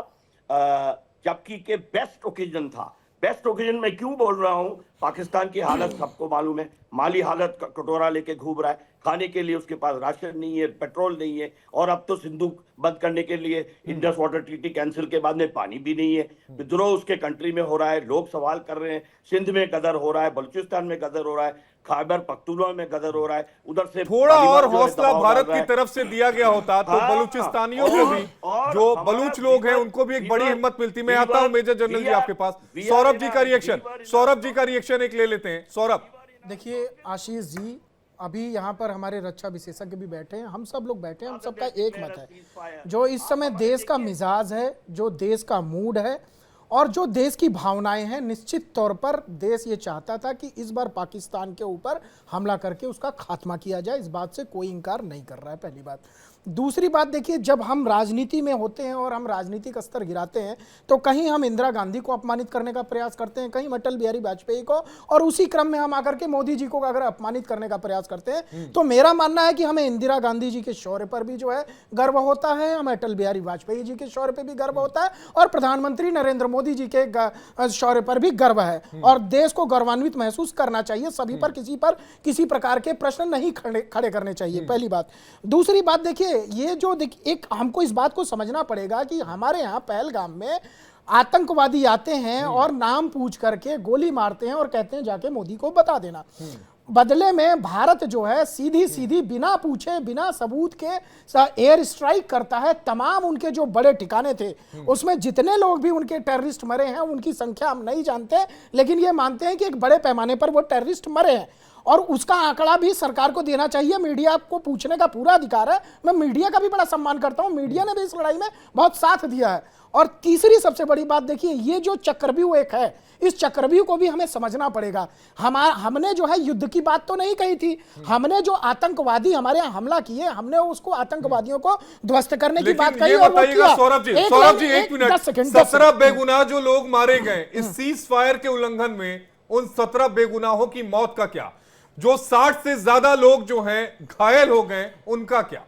जबकि के बेस्ट ओकेजन था। बेस्ट ओकेजन में क्यों बोल रहा हूं? पाकिस्तान की हालत सबको मालूम है। माली हालत, कटोरा लेके घूम रहा है, खाने के लिए उसके पास राशन नहीं है, पेट्रोल नहीं है, और अब तो सिंधु बंद करने के लिए इंडस वाटर ट्रीटी कैंसिल के बाद में पानी भी नहीं है। विद्रोह उसके कंट्री में हो रहा है, लोग सवाल कर रहे हैं। सिंध में गदर हो रहा है, बलूचिस्तान में गदर हो रहा है, खैबर पख्तूनख्वा में गदर हो रहा है। उधर से थोड़ा और हौसला भारत की तरफ से दिया गया होता तो बलूचिस्तानियों को भी, जो बलूच लोग हैं, उनको भी एक बड़ी हिम्मत मिलती। मैं आता हूं मेजर जनरल जी आपके पास। सौरभ जी का रिएक्शन एक ले लेते हैं। सौरभ, देखिए आशीष जी, अभी यहाँ पर हमारे रक्षा विशेषज्ञ भी बैठे हैं, हम सब लोग बैठे हैं, हम सबका एक मत है। जो इस समय देश का मिजाज है, जो देश का मूड है और जो देश की भावनाएं हैं, निश्चित तौर पर देश ये चाहता था कि इस बार पाकिस्तान के ऊपर हमला करके उसका खात्मा किया जाए। इस बात से कोई इंकार नहीं कर रहा है, पहली बात। दूसरी बात, देखिए, जब हम राजनीति में होते हैं और हम राजनीतिक स्तर गिराते हैं तो कहीं हम इंदिरा गांधी को अपमानित करने का प्रयास करते हैं, कहीं अटल बिहारी वाजपेयी को, और उसी क्रम में हम आकर के मोदी जी को अगर अपमानित करने का प्रयास करते हैं तो मेरा मानना है कि हमें इंदिरा गांधी जी के शौर्य पर भी जो है गर्व होता है, हमें अटल बिहारी वाजपेयी जी के शौर्य पर भी गर्व होता है, और प्रधानमंत्री नरेंद्र मोदी जी के शौर्य पर भी गर्व है। और देश को गौरवान्वित महसूस करना चाहिए। सभी पर किसी प्रकार के प्रश्न नहीं खड़े करने चाहिए, पहली बात। दूसरी बात, देखिए, ये जो एक हमको इस बात को समझना पड़ेगा कि हमारे यहाँ पहलगाम में आतंकवादी आते हैं और नाम पूछ करके गोली मारते हैं और कहते हैं जाके मोदी को बता देना। बदले में भारत जो है सीधी बिना पूछे, बिना सबूत के एयर स्ट्राइक करता है। तमाम उनके जो बड़े ठिकाने थे, उसमें जितने लोग भी उनके टेररिस्ट मरे हैं, उनकी संख्या हम नहीं जानते, लेकिन ये मानते हैं कि एक बड़े पैमाने पर वो टेररिस्ट मरे हैं, और उसका आंकड़ा भी सरकार को देना चाहिए। मीडिया को पूछने का पूरा अधिकार है। मैं मीडिया का भी बड़ा सम्मान करता हूं, मीडिया ने भी इस लड़ाई में बहुत साथ दिया है। और तीसरी सबसे बड़ी बात, देखिए, ये जो चक्रव्यूह एक है, इस चक्रव्यूह को भी हमें समझना पड़ेगा। हमने जो है युद्ध की बात तो नहीं कही थी, हमने जो आतंकवादी हमारे यहाँ हमला किए, हमने उसको आतंकवादियों को ध्वस्त करने की बात कही। और सौरभ जी एक मिनट, 17 बेगुनाह जो लोग मारे गए इस सीज फायर के उल्लंघन में, उन 17 बेगुनाहों की मौत का क्या? जो 60 से ज्यादा लोग जो हैं घायल हो गए, उनका क्या?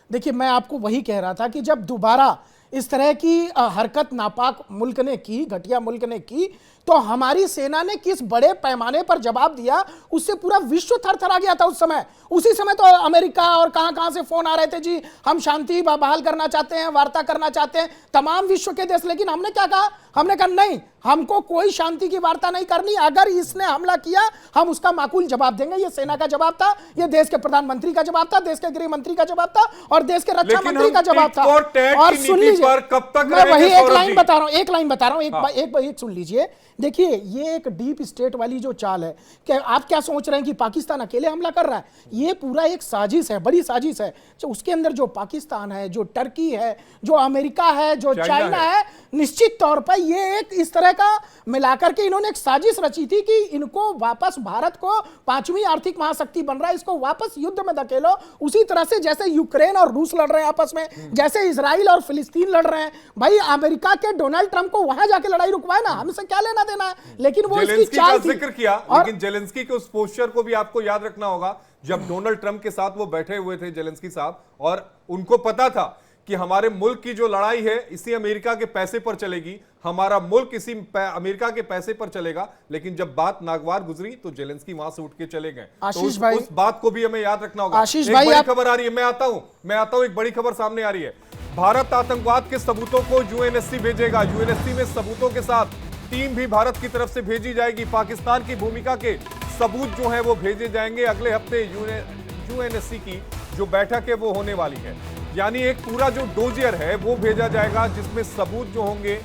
देखिए, मैं आपको वही कह रहा था कि जब दोबारा इस तरह की हरकत नापाक मुल्क ने की, घटिया मुल्क ने की, तो हमारी सेना ने किस बड़े पैमाने पर जवाब दिया, उससे पूरा विश्व थरथरा गया था उस समय। उसी समय तो अमेरिका और कहां से फोन आ रहे थे, जी हम शांति बहाल करना चाहते हैं, वार्ता करना चाहते हैं, तमाम विश्व के देश। लेकिन हमने क्या कहा? हमने कहा नहीं, हमको कोई शांति की वार्ता नहीं करनी। अगर इसने हमला किया हम उसका माकूल जवाब देंगे। ये सेना का जवाब था, ये देश के प्रधानमंत्री का जवाब था, देश के गृह मंत्री का जवाब था और देश के रक्षा मंत्री का जवाब था। और सुन लीजिए, मैं वही एक लाइन बता रहा हूं, एक सुन लीजिए। देखिए, ये एक डीप स्टेट वाली जो चाल है, कि आप क्या सोच रहे हैं कि पाकिस्तान अकेले हमला कर रहा है? ये पूरा एक साजिश है, बड़ी साजिश है। जो उसके अंदर जो पाकिस्तान है, जो टर्की है, जो अमेरिका है, जो चाइना है, निश्चित तौर पर ये एक इस तरह का मिलाकर के इन्होंने एक साजिश रची थी कि इनको वापस, भारत को 5वीं आर्थिक महाशक्ति बन रहा है, इसको वापस युद्ध में धकेलो। उसी तरह से जैसे यूक्रेन और रूस लड़ रहे हैं आपस में, जैसे इजराइल और फिलिस्तीन लड़ रहे हैं, भाई अमेरिका के डोनाल्ड ट्रंप को वहां जाके लड़ाई रुकवाए ना, हमसे क्या लेना देना है। लेकिन वो इसकी चाल थी। जिक्र किया, लेकिन जेलेंस्की के उस पोस्चर को भी आपको याद रखना होगा, जब डोनाल्ड ट्रंप के साथ वो बैठे हुए थे जेलेंस्की साहब, और उनको पता था कि हमारे मुल्क की जो लड़ाई है इसी अमेरिका के पैसे पर चलेगी, हमारा मुल्क इसी अमेरिका के पैसे पर चलेगा। लेकिन जब बात नागवार गुजरी तो जेलेंस्की वहां से उठ के चले गए। आशीष तो भाई, उस बात को भी हमें याद रखना होगा। आशीष एक भाई, बड़ी खबर आ रही है, मैं आता हूं, एक बड़ी खबर सामने आ रही है। भारत आतंकवाद के सबूतों को यूएनएससी भेजेगा। यूएनएससी में सबूतों के साथ टीम भी भारत की तरफ से भेजी जाएगी। पाकिस्तान की भूमिका के सबूत जो हैं वो भेजे जाएंगे। अगले हफ्ते यूएनएससी की जो बैठक है वो होने वाली है, यानी एक पूरा जो डोजियर है वो भेजा जाएगा, जिसमें सबूत जो होंगे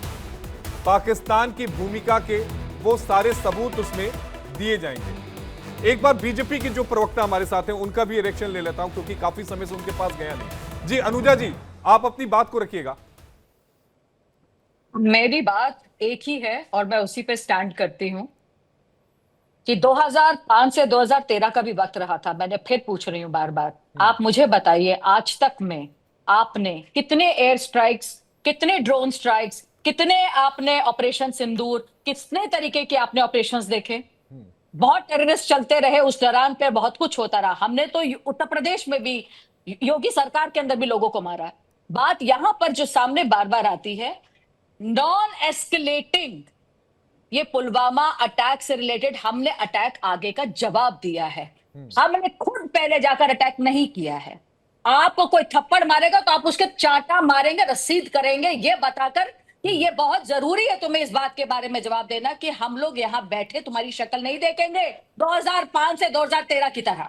पाकिस्तान की भूमिका के, वो सारे सबूत उसमें दिए जाएंगे। एक बार बीजेपी की जो प्रवक्ता हमारे साथ हैं उनका भी रिएक्शन ले लेता हूं, क्योंकि काफी समय से उनके पास गया नहीं। जी अनुजा जी, आप अपनी बात को रखिएगा। मेरी बात एक ही है और मैं उसी पे स्टैंड करती हूं कि 2005 से 2013 का भी वक्त रहा था। मैंने फिर पूछ रही हूं बार बार, आप मुझे बताइए आज तक में आपने कितने एयर स्ट्राइक्स, कितने ड्रोन स्ट्राइक्स, कितने आपने ऑपरेशन सिंदूर, कितने तरीके के आपने ऑपरेशंस देखे? बहुत टेररिस्ट चलते रहे उस दौरान पे, बहुत कुछ होता रहा। हमने तो उत्तर प्रदेश में भी, योगी सरकार के अंदर भी लोगों को मारा। बात यहां पर जो सामने बार बार आती है, नॉन एस्केलेटिंग, ये पुलवामा अटैक से रिलेटेड हमने अटैक आगे का जवाब दिया है। हमने खुद पहले जाकर अटैक नहीं किया है। आपको कोई थप्पड़ मारेगा तो आप उसके चांटा मारेंगे, रसीद करेंगे, ये बताकर कि ये बहुत जरूरी है तुम्हें इस बात के बारे में जवाब देना कि हम लोग यहां बैठे तुम्हारी शक्ल नहीं देखेंगे 2005 से 2013 की तरह।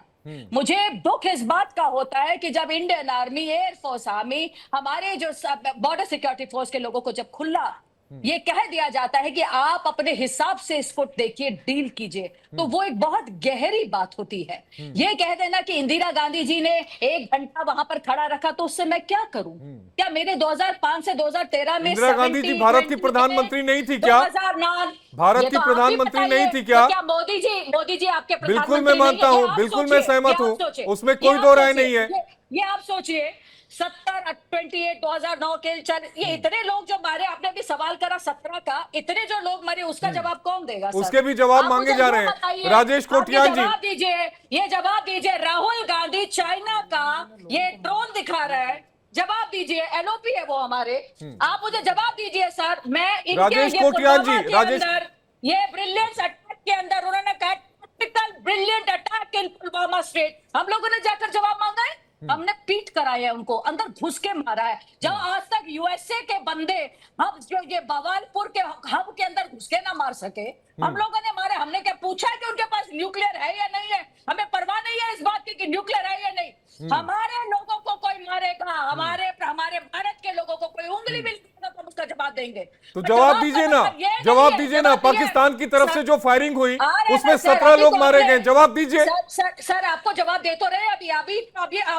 मुझे दुख इस बात का होता है कि जब इंडियन आर्मी, एयरफोर्स, आर्मी, हमारे जो बॉर्डर सिक्योरिटी फोर्स के लोगों को जब खुला ये कह दिया जाता है कि आप अपने हिसाब से इसको देखिए, डील कीजिए, तो वो एक बहुत गहरी बात होती है। ये कह देना कि इंदिरा गांधी जी ने 1 घंटा वहां पर खड़ा रखा तो उससे मैं क्या करूं? क्या मेरे 2005 से 2013 में इंदिरा गांधी जी भारत की प्रधानमंत्री नहीं थी क्या? 2009 भारत की प्रधानमंत्री नहीं थी क्या? क्या मोदी जी आपके प्रधानमंत्री? बिल्कुल मैं मानता हूं, बिल्कुल मैं सहमत हूं, उसमें कोई दो राय नहीं है। ये आप सोचिए, 2009 के ये इतने लोग जो मारे, आपने भी सवाल करा 17 का, इतने जो लोग मरे उसका जवाब कौन देगा? उसके भी जवाब मांगे जा रहे हैं। राजेश कोटियान जी, जवाब दीजिए, ये जवाब दीजिए। राहुल गांधी चाइना का ये ड्रोन दिखा रहा है, जवाब दीजिए। एलओपी है वो हमारे, आप मुझे जवाब दीजिए सर। मैं राजेश कोटियान जी, ये ब्रिलियंस अटैक के अंदर उन्होंने कहा brilliant attack in Pulwama state, हम लोगों ने जाकर जवाब मांगा है, हमने पीट कराया है, उनको अंदर घुस के मारा है। जब आज तक यूएसए के बंदे हम जो ये बवालपुर के हब के अंदर घुस के ना मार सके, हम लोगों ने मारे। हमने क्या पूछा कि उनके पास न्यूक्लियर है या नहीं है? हमें परवाह नहीं है इस बात की कि न्यूक्लियर है या नहीं। हमारे लोगों को कोई मारेगा, हमारे भारत के लोगों को कोई उंगली भी तो हम उसका जवाब देंगे। तो जवाब दीजिए ना, जवाब दीजिए ना। पाकिस्तान की तरफ से जो फायरिंग हुई उसमें 17 लोग मारे गए, जवाब दीजिए। सर आपको जवाब दे तो रहे, अभी आप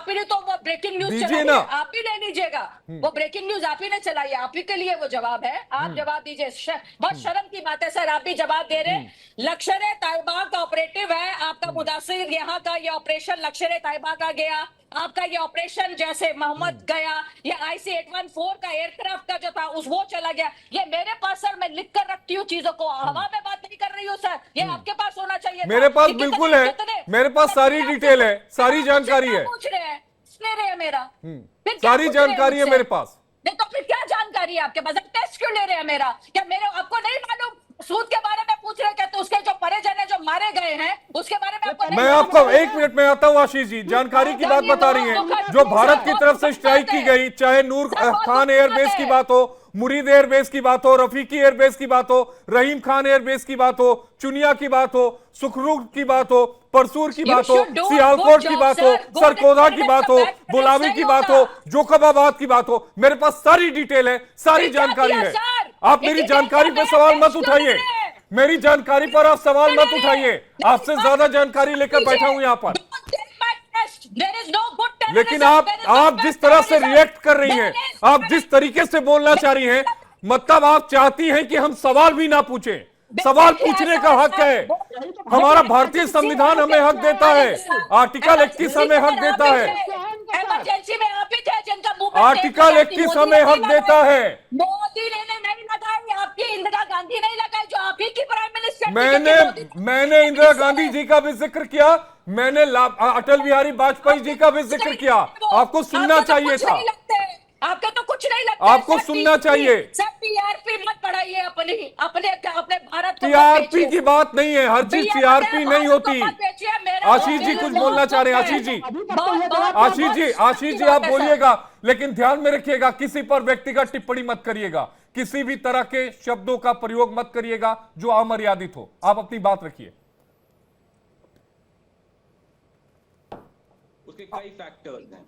ही ने तो वो ब्रेकिंग न्यूज दीजिए ना, आप ही ले लीजिएगा। वो ब्रेकिंग न्यूज आप ही ने चलाई, आप ही के लिए वो जवाब है। आप जवाब दीजिए। बहुत शर्म की बात है सर, आप भी जवाब दे रहे। लश्कर तैयबा का ऑपरेटिव है आपका मुदासिर, यहाँ का ये ऑपरेशन लश्कर तैयबा का गया, आपका ये ऑपरेशन जैसे मोहम्मद गया, ये IC-814 का एयरक्राफ्ट का जो था वो चला गया। ये मेरे पास सर, मैं लिख कर रखती हूँ चीजों को, हवा में बात नहीं कर रही हूँ सर। ये आपके पास होना चाहिए। मेरे पास बिल्कुल है, मेरे पास सारी डिटेल है, सारी जानकारी है। पूछ रहे हैं, सुन रहे हैं मेरा, सारी जानकारी है मेरे पास। नहीं तो फिर क्या जानकारी है आपके पास? टेस्ट क्यों ले रहे हैं मेरा? क्या मेरे आपको नहीं मालूम सूद के बारे में पूछ रहे, तो उसके जो परिजन है जो मारे गए हैं उसके बारे में आपको नहीं मैं मालूम आपको है? 1 मिनट में आता हूं आशीष जी, जानकारी की बात बता रही हैं। जो भारत की तरफ से स्ट्राइक की गई, चाहे नूर खान एयरबेस की बात हो, मुरीद एयरबेस की बात हो, रफीकी एयरबेस की बात हो, रहीम खान एयरबेस की बात हो, चुनिया की बात हो, सुखरूख की बात हो, परसूर की बात हो, सियालकोट की बात हो, सरकोधा की बात हो, बुलावी की बात हो, जोकबाबाद की बात हो, मेरे पास सारी डिटेल है, सारी जानकारी है। आप मेरी जानकारी पर सवाल मत उठाइए, मेरी जानकारी पर आप सवाल मत उठाइए। आपसे ज्यादा जानकारी लेकर बैठा हूं यहां पर। लेकिन आप जिस तरह से रिएक्ट कर रही हैं, आप जिस तरीके से बोलना चाह रही हैं, मतलब आप चाहती हैं कि हम सवाल भी ना पूछें। सवाल पूछने का हक है, हमारा भारतीय संविधान हमें हक देता है, आर्टिकल 21 हमें हक देता है, इमरजेंसी में आप ही थे जिनका मुंह पे आर्टिकल 21 हमें हक देता है। मोदी ने नहीं लगाई, आपकी इंदिरा गांधी नहीं लगाई, जो आप ही की प्राइम मिनिस्टर। मैंने इंदिरा गांधी जी का भी जिक्र किया, मैंने अटल बिहारी वाजपेयी जी का भी जिक्र किया। आपको सुनना चाहिए था, आपके तो कुछ नहीं लगता, आपको सुनना चाहिए। सब टीआरपी मत बढ़ाइए, अपने अपने भारत को टीआरपी की बात नहीं है, हर चीज टीआरपी नहीं होती। आशीष जी कुछ बोलना चाह रहे हैं। आशीष जी आप बोलिएगा, लेकिन ध्यान में रखिएगा किसी पर व्यक्तिगत टिप्पणी मत करिएगा, किसी भी तरह के शब्दों का प्रयोग मत करिएगा जो अमर्यादित हो। आप अपनी बात रखिए। उसके कई फैक्टर्स हैं।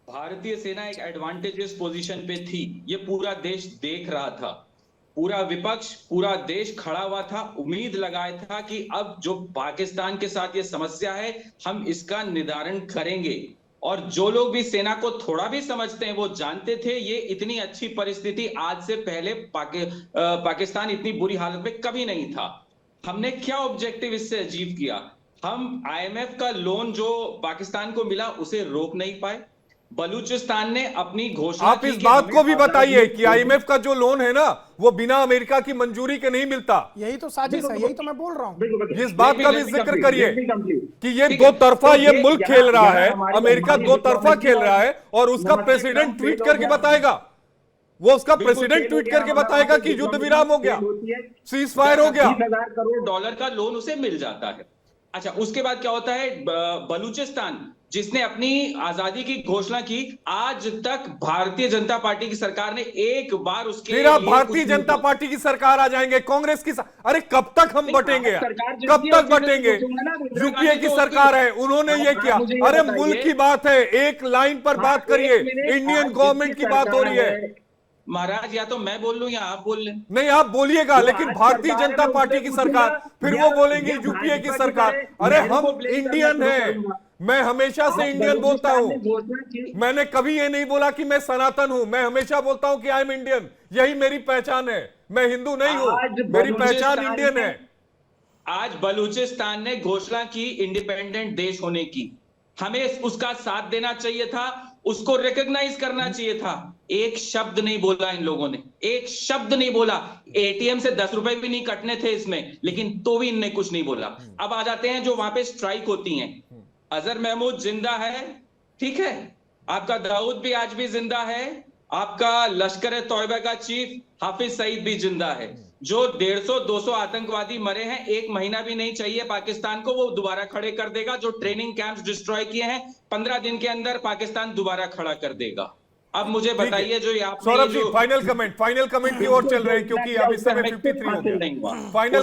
भारतीय सेना एक एडवांटेजेस पोजीशन पे थी, ये पूरा देश देख रहा था, पूरा विपक्ष पूरा देश खड़ा हुआ था, उम्मीद लगाया था कि अब जो पाकिस्तान के साथ ये समस्या है हम इसका निदान करेंगे। और जो लोग भी सेना को थोड़ा भी समझते हैं वो जानते थे ये इतनी अच्छी परिस्थिति आज से पहले पाकिस्तान इतनी बुरी हालत में कभी नहीं था। हमने क्या ऑब्जेक्टिव इससे अचीव किया? हम आईएमएफ का लोन जो पाकिस्तान को मिला उसे रोक नहीं पाए। बलूचिस्तान ने अपनी घोषणा आप इस बात को भी बताइए कि आईएमएफ का जो लोन है ना वो बिना अमेरिका की मंजूरी के नहीं मिलता। यही तो साजिश है, यही तो मैं बोल रहा हूँ। इस बात का भी जिक्र करिए कि ये दो तरफा ये मुल्क खेल रहा है, अमेरिका दो तरफा खेल रहा है और उसका प्रेसिडेंट ट्वीट करके बताएगा, वो उसका प्रेसिडेंट ट्वीट करके बताएगा कि युद्ध विराम हो गया, सीज फायर हो गया। $10,000 करोड़ का लोन उसे मिल जाता है। अच्छा, उसके बाद क्या होता है? बलूचिस्तान जिसने अपनी आजादी की घोषणा की, आज तक भारतीय जनता पार्टी की सरकार ने एक बार उसके फिर आप भारतीय जनता पार्टी की सरकार आ जाएंगे, कांग्रेस की अरे कब तक हम बटेंगे, कब तक बटेंगे? यूपीए की सरकार है, उन्होंने ये किया। अरे मुल्क की बात है, एक लाइन पर बात करिए, इंडियन गवर्नमेंट की बात हो रही है। महाराज या तो मैं बोल लूं या आप बोल लें। नहीं आप बोलिएगा, लेकिन भारतीय जनता पार्टी की सरकार, फिर वो बोलेंगे यूपीए की सरकार। अरे हम इंडियन हैं, मैं हमेशा से इंडियन बोलता हूं, मैंने कभी ये नहीं बोला कि मैं सनातन हूं, मैं हमेशा बोलता हूं कि आई एम इंडियन, यही मेरी पहचान है, मैं हिंदू नहीं हूं, मेरी पहचान इंडियन है। आज बलूचिस्तान ने घोषणा की इंडिपेंडेंट देश होने की, हमें उसका साथ देना चाहिए था, उसको रिकॉग्नाइज करना चाहिए था। एक शब्द नहीं बोला इन लोगों ने, एक शब्द नहीं बोला। एटीएम से 10 रुपए भी नहीं कटने थे इसमें, लेकिन तो भी इनने कुछ नहीं बोला। अब आ जाते हैं जो वहां पे स्ट्राइक होती हैं। अजहर महमूद जिंदा है, ठीक है, आपका दाऊद भी आज भी जिंदा है, आपका लश्कर तौयबा का चीफ हाफिज सईद भी जिंदा है। जो 150-200 आतंकवादी मरे हैं, 1 महीना भी नहीं चाहिए पाकिस्तान को, वो दोबारा खड़े कर देगा। जो ट्रेनिंग कैंप्स डिस्ट्रॉय किए हैं 15 दिन के अंदर पाकिस्तान दोबारा खड़ा कर देगा। अब मुझे बताइए जो सौरभ जी फाइनल कमेंट की ओर चल रहे हैं, क्योंकि अब इस समय 53 हो गया। फाइनल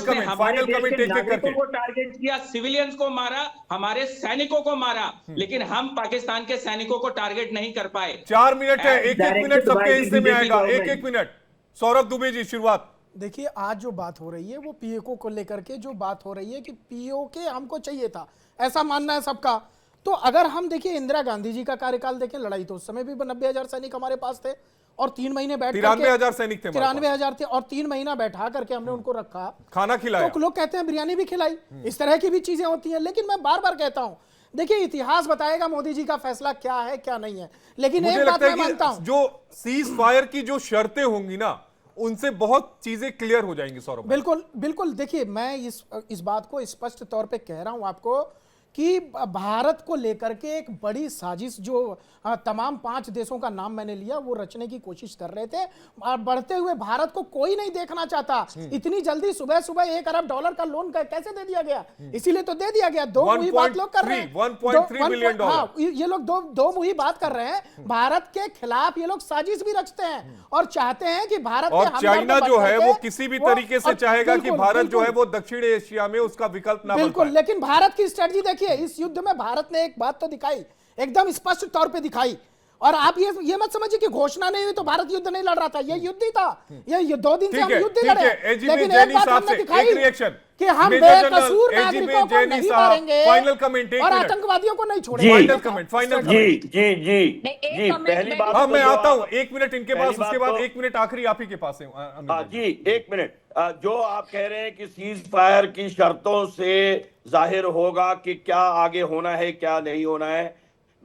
कमेंट एक एक करके को टारगेट किया, सिविलियंस को मारा, हमारे सैनिकों को मारा, लेकिन हम पाकिस्तान के सैनिकों को टारगेट नहीं कर पाए। 4 मिनट है, एक मिनट सबके हिस्से में आएगा, एक मिनट। सौरभ दुबे जी शुरुआत। देखिए आज जो बात हो रही है वो पीओके को लेकर के जो बात हो रही है कि पीओके हमको चाहिए था, ऐसा मानना है सबका। तो अगर हम देखिए इंदिरा गांधी जी का कार्यकाल देखें, लड़ाई तो उस समय भी 90,000 सैनिक हमारे पास थे और 3 महीने बैठ 93,000 सैनिक थे, 93,000 थे और 3 महीना बैठा करके हमने उनको रखा, खाना खिलाया, तो लोग कहते हैं बिरयानी भी खिलाई, इस तरह की भी चीजें होती हैं। लेकिन मैं बार बार कहता हूं, देखिए इतिहास बताएगा मोदी जी का फैसला क्या है क्या नहीं है, लेकिन एक बात मैं मानता हूं, जो सीज फायर की जो शर्तें होंगी ना उनसे बहुत चीजें क्लियर हो जाएंगी। सौरभ बिल्कुल बिल्कुल, देखिए मैं इस बात को स्पष्ट तौर पे कह रहा हूं आपको कि भारत को लेकर के एक बड़ी साजिश जो तमाम 5 देशों का नाम मैंने लिया वो रचने की कोशिश कर रहे थे। और बढ़ते हुए भारत को कोई नहीं देखना चाहता। इतनी जल्दी सुबह सुबह $1 अरब का लोन कैसे दे दिया गया? इसीलिए तो दे दिया गया। दो मुही बात लोग कर रहे हैं, 1.3 बिलियन डॉलर। हाँ, ये लोग दो मुही बात कर रहे हैं। भारत के खिलाफ ये लोग साजिश भी रचते हैं और चाहते हैं कि भारत और के चाइना हमदर्द जो बन है करके वो किसी भी तरीके से चाहेगा कि बिल्कुल, भारत जो है बिल्कुल। वो दक्षिण एशिया में उसका विकल्प ना बन बिल्कुल, पाए। लेकिन भारत की स्ट्रेटजी देखिए, इस युद्ध में भारत ने एक बात तो दिखाई, एकदम स्पष्ट तौर पे दिखाई। और आप ये मत समझिए कि घोषणा नहीं हुई तो भारत युद्ध नहीं लड़ रहा था, ये युद्ध ही था। ये 2 दिन से हम युद्ध ही लड़े, लेकिन एक बात हमने दिखाई कि हम बेकसूर नागरिकों को नहीं मारेंगे और आतंकवादियों को नहीं छोड़ेंगे। फाइनल जी पहली बात हाँ, तो मैं जो आता आप- हूं 1 मिनट इनके पास, उसके बाद 1 मिनट आखिरी आप ही के पास है। हाँ जी, 1 मिनट। जो आप कह रहे हैं कि सीज फायर की शर्तों से जाहिर होगा कि क्या आगे होना है क्या नहीं होना है,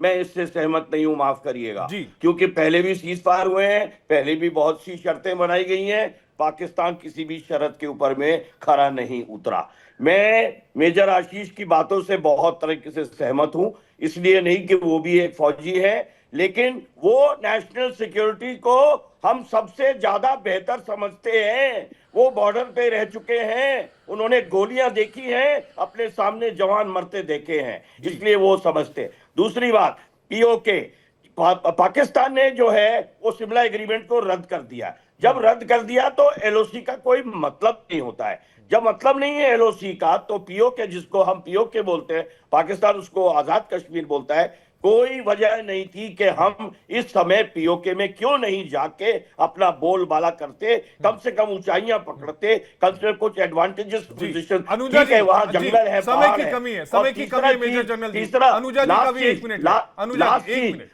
मैं इससे सहमत नहीं हूं, माफ करिएगा। जी। क्योंकि पहले भी सीज फायर हुए हैं, पहले भी बहुत सी शर्तें बनाई गई हैं, पाकिस्तान किसी भी शर्त के ऊपर में खरा नहीं उतरा। मैं मेजर आशीष की बातों से बहुत तरीके से सहमत हूं, इसलिए नहीं कि वो भी एक फौजी है, लेकिन वो नेशनल सिक्योरिटी को हम सबसे ज्यादा बेहतर समझते हैं। वो बॉर्डर पे रह चुके हैं, उन्होंने गोलियां देखी हैं, अपने सामने जवान मरते देखे हैं, इसलिए वो समझते। दूसरी बात, पीओके पाकिस्तान ने जो है वो शिमला एग्रीमेंट को रद्द कर दिया। जब रद्द कर दिया तो एलओसी का कोई मतलब नहीं होता है। जब मतलब नहीं है एलओसी का, तो पीओके, जिसको हम पीओके बोलते हैं, पाकिस्तान उसको आजाद कश्मीर बोलता है, कोई वजह नहीं थी कि हम इस समय पीओके में क्यों नहीं जाके अपना बोलबाला करते, कम से कम ऊंचाइयां पकड़ते, कम से कम कुछ एडवांटेजेस पोजीशन। अनुजा ठीक है, जी, वहां जी, जंगल है, समय पहाड़ की है। कमी है, और समय की तीसरा कमी है, चीज- मेजर जनरल जी। तीसरा, अनुजा जी का लास्ट भी 1 चीज, मिनट है। अनुजा लास्ट जी, 1 चीज, मिनट।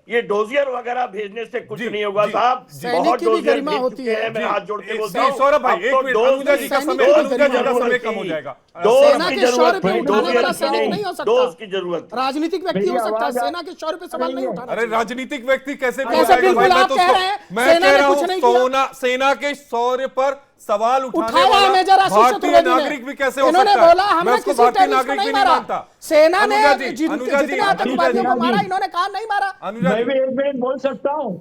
ये डोजियर वगैरह भेजने से कुछ जी, नहीं होगा जी, साहब। सैनिक बहुत की भी डोजियर गरिमा भेज होती चुके है। हैं, मैं जी, हाथ जोड़ के बोलता जी, हूं। सौरभ भाई, अब 1 तो मिनट। डोज अनुजा जी का की- समय, सैनिक की अनुजा जी का गरिमा समय होती कम हो है। जाएगा। डोज सेना की के शौर्य जरूरत पे थी, उठाने वाला डोजियर की सैनिक नहीं, नहीं हो सकता। डोज की जरूरत थी। राजनीतिक व्यक्ति हो मेरी सकता है, आवाज सेना के शौर्य पे सवाल नहीं उठाना अरे चाहिए। राजनीतिक व्यक्ति कैसे भी कैसे उठाएगा बिल्कुल भाई? मैं आप तो कह उसको- रहे हैं, मैं सेना कह ने रहा कुछ हूं नहीं किया। सेना के शौर्य पर सवाल उठाने उठाया वाला मेजर आशीष भारतीय चतुर्वेदी ने। नागरिक भी कैसे हो इन्होंने सकता है? बोला मैं हमने उसको किसी भारतीय टेररिस्ट को नागरिक नहीं भी नहीं मारा। मानता। सेना ने अनुजा जी, जितने अनुजा जी, आतंकवादियों को जी। मारा, इन्होंने कहा नहीं मारा। अनुजा मैं जी, भी 1 मिनट बोल सकता हूँ।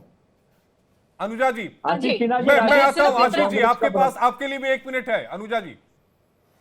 अनुजा जी, आशीष जी। सिन्हा जी, मैं राजनीतिक आता हूं। सिर्फ आशीष जी, कांग्रेस आपके का पास, आपके लिए भी 1 मिनट है। अनुजा जी,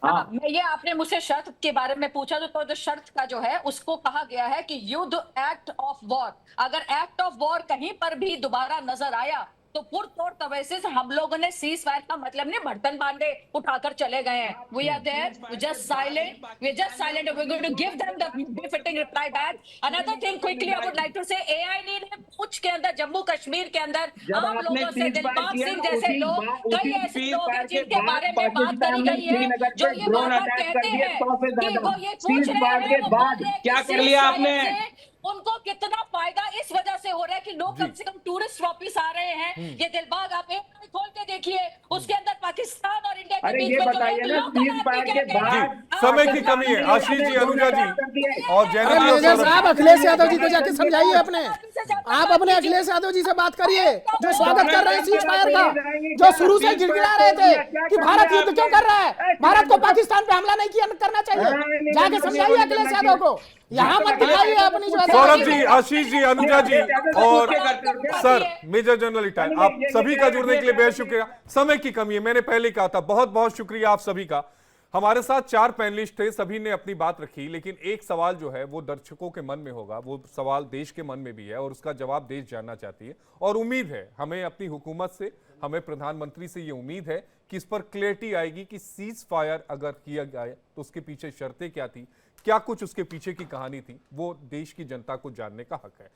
हाँ। मैं ये आपने मुझसे शर्त के बारे में पूछा तो जो शर्त का जो है उसको कहा गया है कि युद्ध एक्ट ऑफ वॉर, अगर एक्ट ऑफ वॉर कहीं पर भी दोबारा नजर आया तो पुरतोड़ तवैसे से हम लोगों ने सीज फायर का मतलब नहीं बर्तन बांधे उठाकर चले गए हैं। We are there just silent, we just silent, we going to give them the befitting reply back. Another thing quickly I would like to say AID ने पूछ के अंदर जम्मू कश्मीर के अंदर जब आम आपने लोगों से सीज फायर दिलबाग किया सिंह ना, जैसे उसी लोग, कई ऐसे सीज लोग हैं फायर के जिनके बाद बारे में बात पाकिस्तान करी ने गई है श्रीनगर जो पे ये ड्रोन बार बार अटैक कर कहते दिए, 100 से हैं कि ज्यादा। वो ये पूछ सीज रहे फायर हैं, के वो बोल बाद रहे हैं क्या कि कर लिया ceasefire आपने? से उनको कितना फायदा इस वजह से हो रहा है कि लोग कम से कम टूरिस्ट वापिस आ रहे हैं। ये दिलबाग आप एक खोल के देखिए, उसके अंदर पाकिस्तान और इंडिया के अरे बीच ये में जो बताइए एक ना, लोकल सीज आर्मी फायर के कहते हैं। बाद जी, समय की कमी है। आशीष जी, अनुजा जी और अरे जैनब जी और मेजर सौरभ साहब, जी। अखिलेश यादव जी को जाके समझाइए अपने। आप अपने अखिलेश यादव जी से बात करिए, जो स्वागत कर रहे हैं सीज फायर का, जो शुरू से गिड़गिड़ा रहे थे कि भारत युद्ध क्यों कर रहा है, भारत को पाकिस्तान पे हमला नहीं किया करना चाहिए। जाके समझाइए अखिलेश यादव को, यहाँ मत दिखाइए अपनी जो सौरभ जी, आशीष जी, अनुजा जी और सर मेजर जनरल रिटायर, आप सभी का जुड़ने के लिए बेहद शुक्रिया। समय की कमी है, मैंने पहले कहा था। बहुत बहुत शुक्रिया आप सभी का। हमारे साथ 4 पैनलिस्ट थे, सभी ने अपनी बात रखी, लेकिन एक सवाल जो है वो दर्शकों के मन में होगा, वो सवाल देश के मन में भी है और उसका जवाब देश जानना चाहती है। और उम्मीद है हमें अपनी हुकूमत से, हमें प्रधानमंत्री से ये उम्मीद है कि इस पर क्लैरिटी आएगी कि सीज फायर अगर किया गया तो उसके पीछे शर्तें क्या थी, क्या कुछ उसके पीछे की कहानी थी, वो देश की जनता को जानने का हक है।